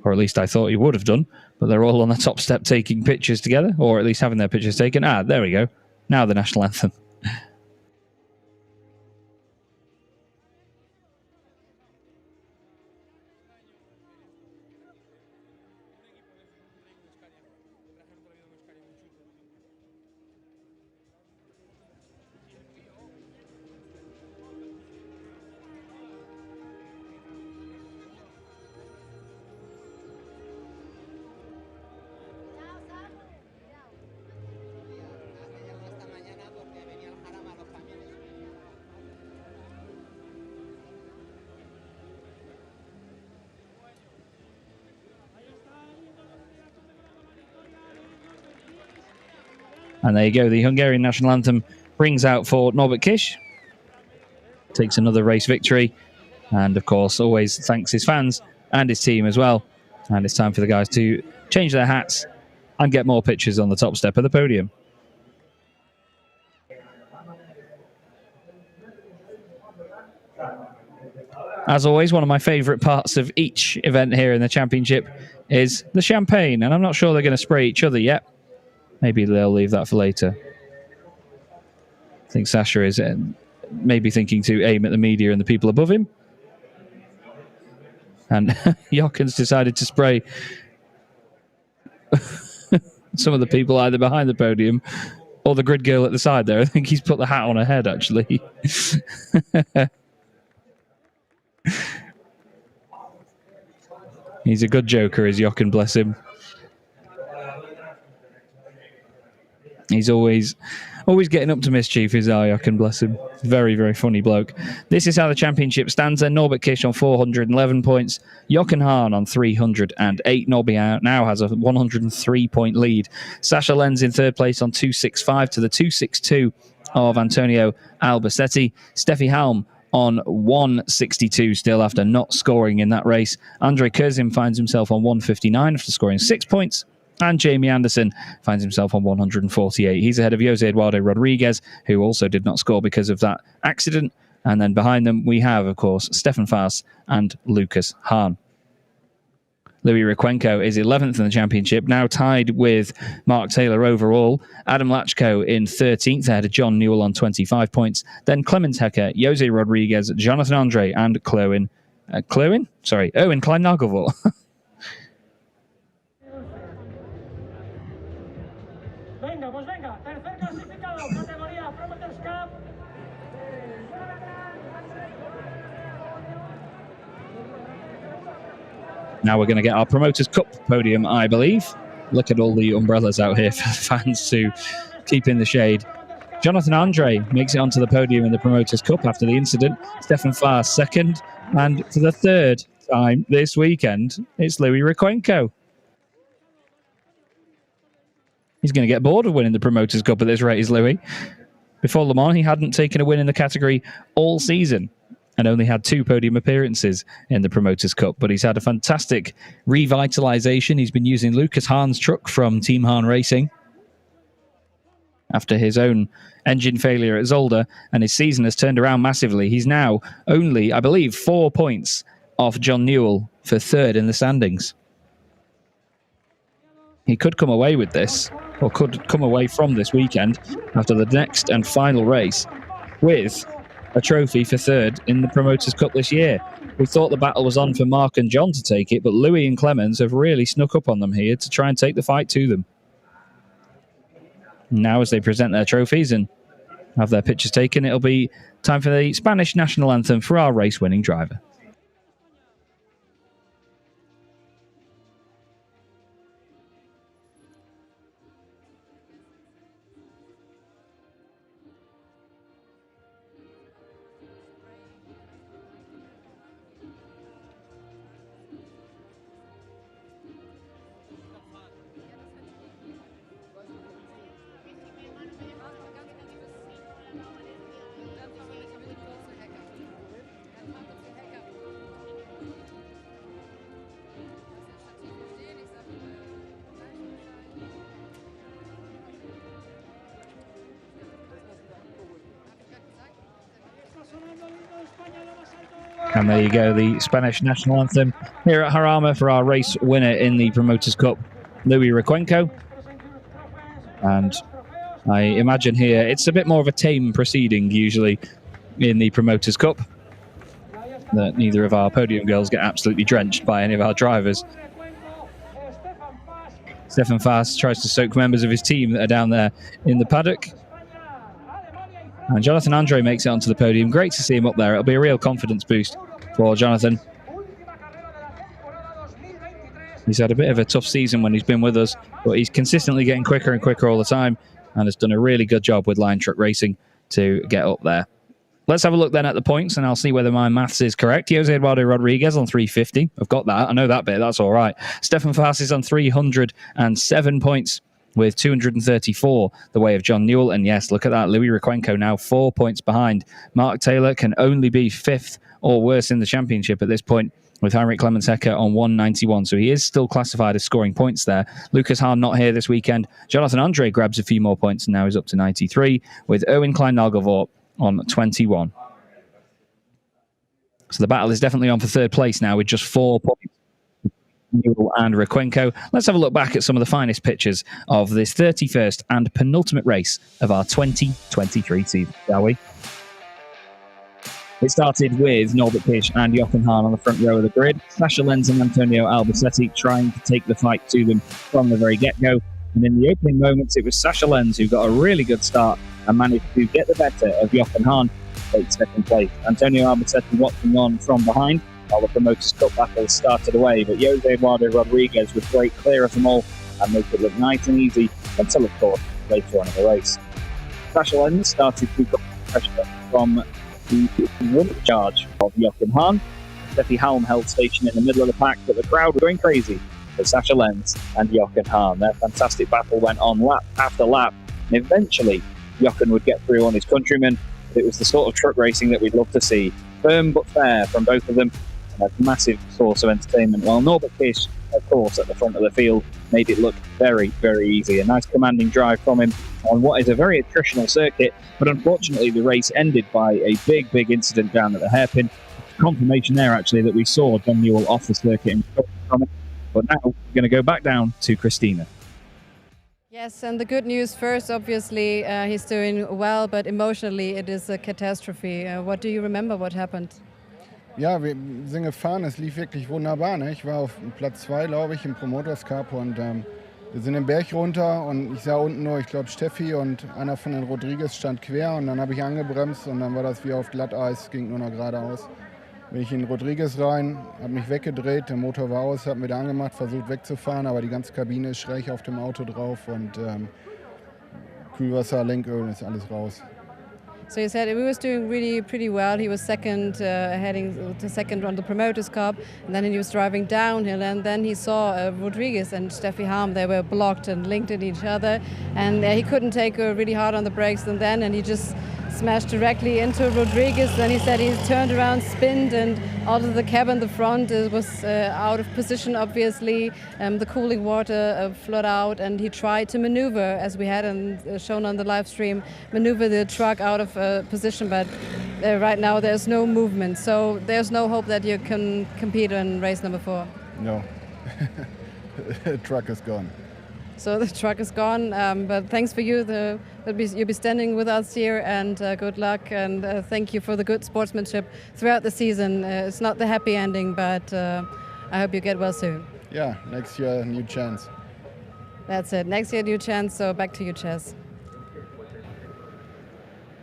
Or at least I thought he would have done, but they're all on the top step taking pictures together, or at least having their pictures taken. Ah, there we go. Now the national anthem. And there you go, the Hungarian national anthem rings out for Norbert Kish. Takes another race victory. And of course, always thanks his fans and his team as well. And it's time for the guys to change their hats and get more pictures on the top step of the podium. As always, one of my favourite parts of each event here in the championship is the champagne. And I'm not sure they're going to spray each other yet. Maybe they'll leave that for later. I think Sascha is maybe thinking to aim at the media and the people above him. And Jochen's decided to spray some of the people either behind the podium or the grid girl at the side there. I think he's put the hat on her head, actually. He's a good joker, is Jochen, bless him. He's always getting up to mischief, is Jochen, bless him. Very, very funny bloke. This is how the championship stands then. Norbert Kish on 411 points. Jochen Hahn on 308. Nobby now has a 103-point lead. Sasha Lenz in third place on 265 to the 262 of Antonio Albacete. Steffi Halm on 162 still after not scoring in that race. Andre Kurzim finds himself on 159 after scoring 6 points. And Jamie Anderson finds himself on 148. He's ahead of Jose Eduardo Rodriguez, who also did not score because of that accident. And then behind them, we have, of course, Stefan Faas and Lucas Hahn. Louis Riquenco is 11th in the championship, now tied with Mark Taylor overall. Adam Lachko in 13th, ahead of John Newell on 25 points. Then Clemens Hecker, Jose Rodriguez, Jonathan Andre, and Owen Klein-Nagelvort. Now we're going to get our Promoters' Cup podium, I believe. Look at all the umbrellas out here for fans to keep in the shade. Jonathan Andre makes it onto the podium in the Promoters' Cup after the incident. Stefan Faas second. And for the third time this weekend, it's Louis Riquenco. He's going to get bored of winning the Promoters' Cup at this rate, is Louis. Before Le Mans, he hadn't taken a win in the category all season and only had 2 podium appearances in the Promoters' Cup. But he's had a fantastic revitalization. He's been using Lucas Hahn's truck from Team Hahn Racing after his own engine failure at Zolder, and his season has turned around massively. He's now only, I believe, 4 points off John Newell for third in the standings. He could come away with this, or could come away from this weekend after the next and final race with a trophy for third in the Promoters' Cup this year. We thought the battle was on for Mark and John to take it, but Louis and Clemens have really snuck up on them here to try and take the fight to them. Now, as they present their trophies and have their pictures taken, it'll be time for the Spanish national anthem for our race-winning driver. And there you go, the Spanish national anthem here at Jarama for our race winner in the Promoters' Cup, Louis Riquenco. And I imagine here it's a bit more of a tame proceeding usually in the Promoters' Cup, that neither of our podium girls get absolutely drenched by any of our drivers. Stefan Faas tries to soak members of his team that are down there in the paddock. And Jonathan Andre makes it onto the podium. Great to see him up there. It'll be a real confidence boost for Jonathan. He's had a bit of a tough season when he's been with us, but he's consistently getting quicker and quicker all the time and has done a really good job with line truck racing to get up there. Let's have a look then at the points, and I'll see whether my maths is correct. Jose Eduardo Rodriguez on 350. I've got that. I know that bit. That's all right. Stefan Faas is on 307 points, with 234 the way of John Newell. And yes, look at that. Louis Riquenco now 4 points behind. Mark Taylor can only be 5th or worse in the championship at this point, with Heinrich Clemens Hecker on 191. So he is still classified as scoring points there. Lucas Hahn not here this weekend. Jonathan Andre grabs a few more points and now he's up to 93, with Owen Klein-Nagelvort on 21. So the battle is definitely on for third place now with just 4 points. Newell and Riquenco. Let's have a look back at some of the finest pictures of this 31st and penultimate race of our 2023 season, shall we? It started with Norbert Kish and Jochen Hahn on the front row of the grid. Sasha Lenz and Antonio Albacete trying to take the fight to them from the very get-go. And in the opening moments, it was Sasha Lenz who got a really good start and managed to get the better of Jochen Hahn, take second place. Antonio Albacete watching on from behind while the Promoters' Cup battle started away. But Jose Eduardo Rodriguez was great clear of them all and made it look nice and easy until, of course, later on in the race. Sasha Lenz started to come pressure from the run charge of Jochen Hahn. Steffi Halm held station in the middle of the pack, but the crowd were going crazy for Sasha Lenz and Jochen Hahn. Their fantastic battle went on lap after lap, and eventually Jochen would get through on his countryman. It was the sort of truck racing that we'd love to see. Firm but fair from both of them, and a massive source of entertainment, while Norbert Kish, of course, at the front of the field, made it look very, very easy. A nice commanding drive from him on what is a very attritional circuit, but unfortunately the race ended by a big, big incident down at the hairpin. Confirmation there, actually, that we saw John Newell off the circuit and from it. But now we're going to go back down to Christina. Yes, and the good news first, obviously, he's doing well, but emotionally it is a catastrophe. What do you remember what happened? Ja, wir sind gefahren, es lief wirklich wunderbar. Ne? Ich war auf Platz 2, glaube ich, im Promoters Cup und wir sind den Berg runter und ich sah unten nur, ich glaube, Steffi und einer von den Rodriguez stand quer und dann habe ich angebremst und dann war das wie auf Glatteis, ging nur noch geradeaus. Bin ich in Rodriguez rein, habe mich weggedreht, der Motor war aus, habe wieder angemacht, versucht wegzufahren, aber die ganze Kabine ist schräg auf dem Auto drauf und Kühlwasser, Lenköl, ist alles raus. So he said he was doing really pretty well. He was second, heading to second on the Promoters' Cup, and then he was driving downhill, and then he saw Rodriguez and Steffi Halm. They were blocked and linked at each other, and he couldn't take really hard on the brakes, and he just smashed directly into Rodriguez. Then he said he turned around, spinned, and out of the cab in the front was out of position, obviously. The cooling water flowed out, and he tried to maneuver, as we had shown on the live stream, maneuver the truck out of position, but right now there's no movement. So there's no hope that you can compete in race number 4. No, the truck is gone. So the truck is gone, but thanks for you. You'll be standing with us here, and good luck, and thank you for the good sportsmanship throughout the season. It's not the happy ending, but I hope you get well soon. Yeah, next year, new chance. That's it. Next year, new chance, so back to you, Chess.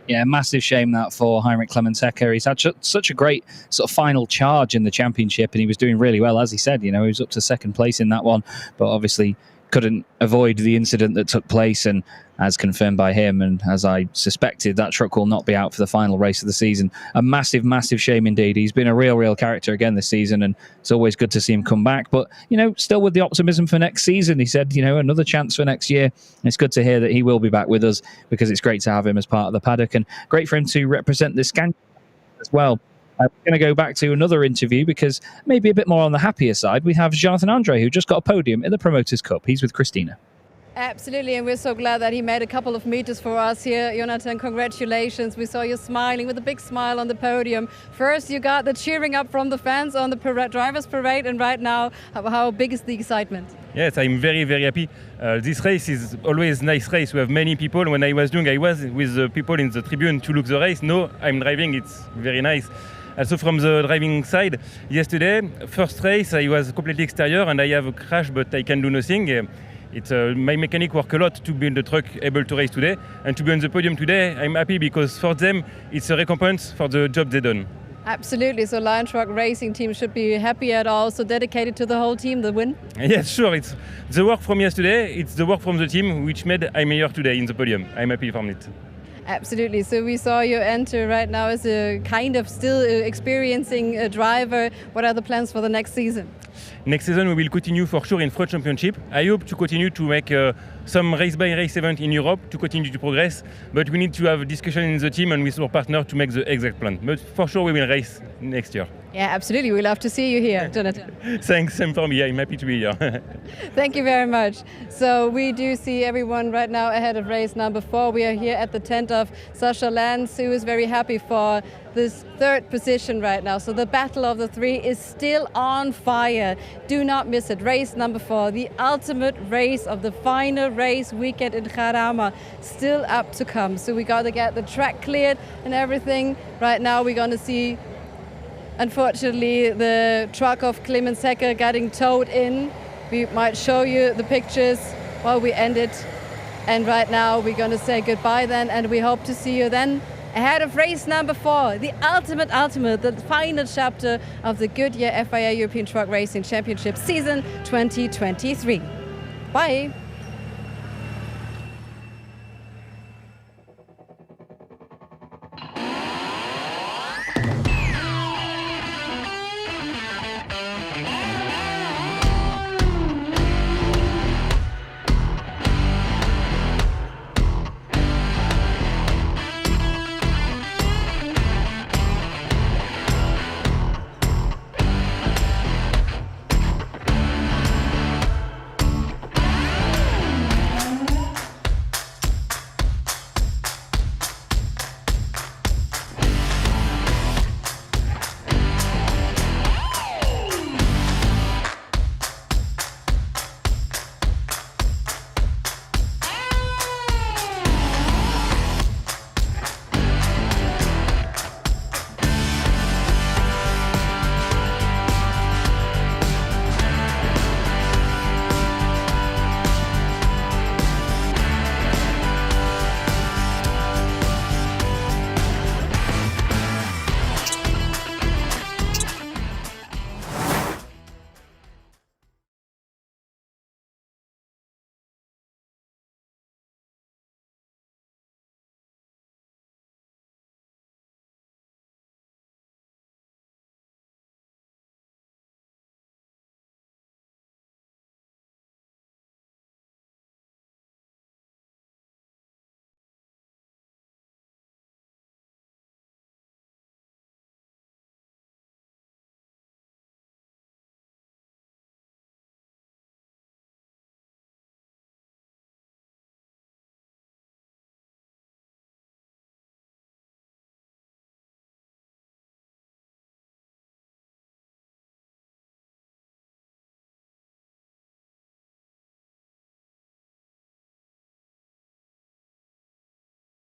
Yeah, massive shame that for Heinrich Clemens-Hecker. He's had such a great sort of final charge in the championship, and he was doing really well, as he said. You know, he was up to second place in that one, but obviously couldn't avoid the incident that took place, and as confirmed by him and as I suspected, that truck will not be out for the final race of the season. A massive, massive shame indeed. He's been a real character again this season, and it's always good to see him come back, but you know, still with the optimism for next season. He said, you know, another chance for next year. It's good to hear that he will be back with us, because it's great to have him as part of the paddock, and great for him to represent this Scania as well. We're going to go back to another interview, because maybe a bit more on the happier side, we have Jonathan Andre, who just got a podium in the Promoters' Cup. He's with Christina. Absolutely, and we're so glad that he made a couple of meters for us here. Jonathan, congratulations. We saw you smiling with a big smile on the podium. First, you got the cheering up from the fans on the drivers' parade, and right now, how big is the excitement? Yes, I'm very happy. This race is always a nice race. We have many people. When I was with the people in the tribune to look the race. Now I'm driving, it's very nice. Also from the driving side, yesterday, first race, I was completely exterior and I have a crash, but I can do nothing. My mechanic work a lot to be in the truck able to race today, and to be on the podium today, I'm happy, because for them, it's a recompense for the job they done. Absolutely, so Lion Truck Racing Team should be happy at all, so dedicated to the whole team, the win? Yes, sure, it's the work from yesterday, it's the work from the team, which made I'm here today in the podium. I'm happy from it. Absolutely. So we saw you enter right now as a kind of still experiencing a driver. What are the plans for the next season? Next season we will continue for sure in Front Championship. I hope to continue to make some race-by-race event in Europe to continue to progress, but we need to have a discussion in the team and with our partner to make the exact plan. But for sure we will race next year. Yeah, absolutely. We love to see you here, Jonathan. Thanks, same for me. I'm happy to be here. Thank you very much. So we do see everyone right now ahead of race number 4. We are here at the tent of Sasha Lance, who is very happy for this 3rd position right now. So the battle of the 3 is still on fire. Do not miss it. Race number 4, the ultimate race of the final race weekend in Jarama, still up to come. So we got to get the track cleared and everything. Right now we're going to see, unfortunately, the truck of Clemens Hecker getting towed in. We might show you the pictures while we end it. And right now we're going to say goodbye then, and we hope to see you then ahead of race number 4, the ultimate, the final chapter of the Goodyear FIA European Truck Racing Championship season 2023. Bye.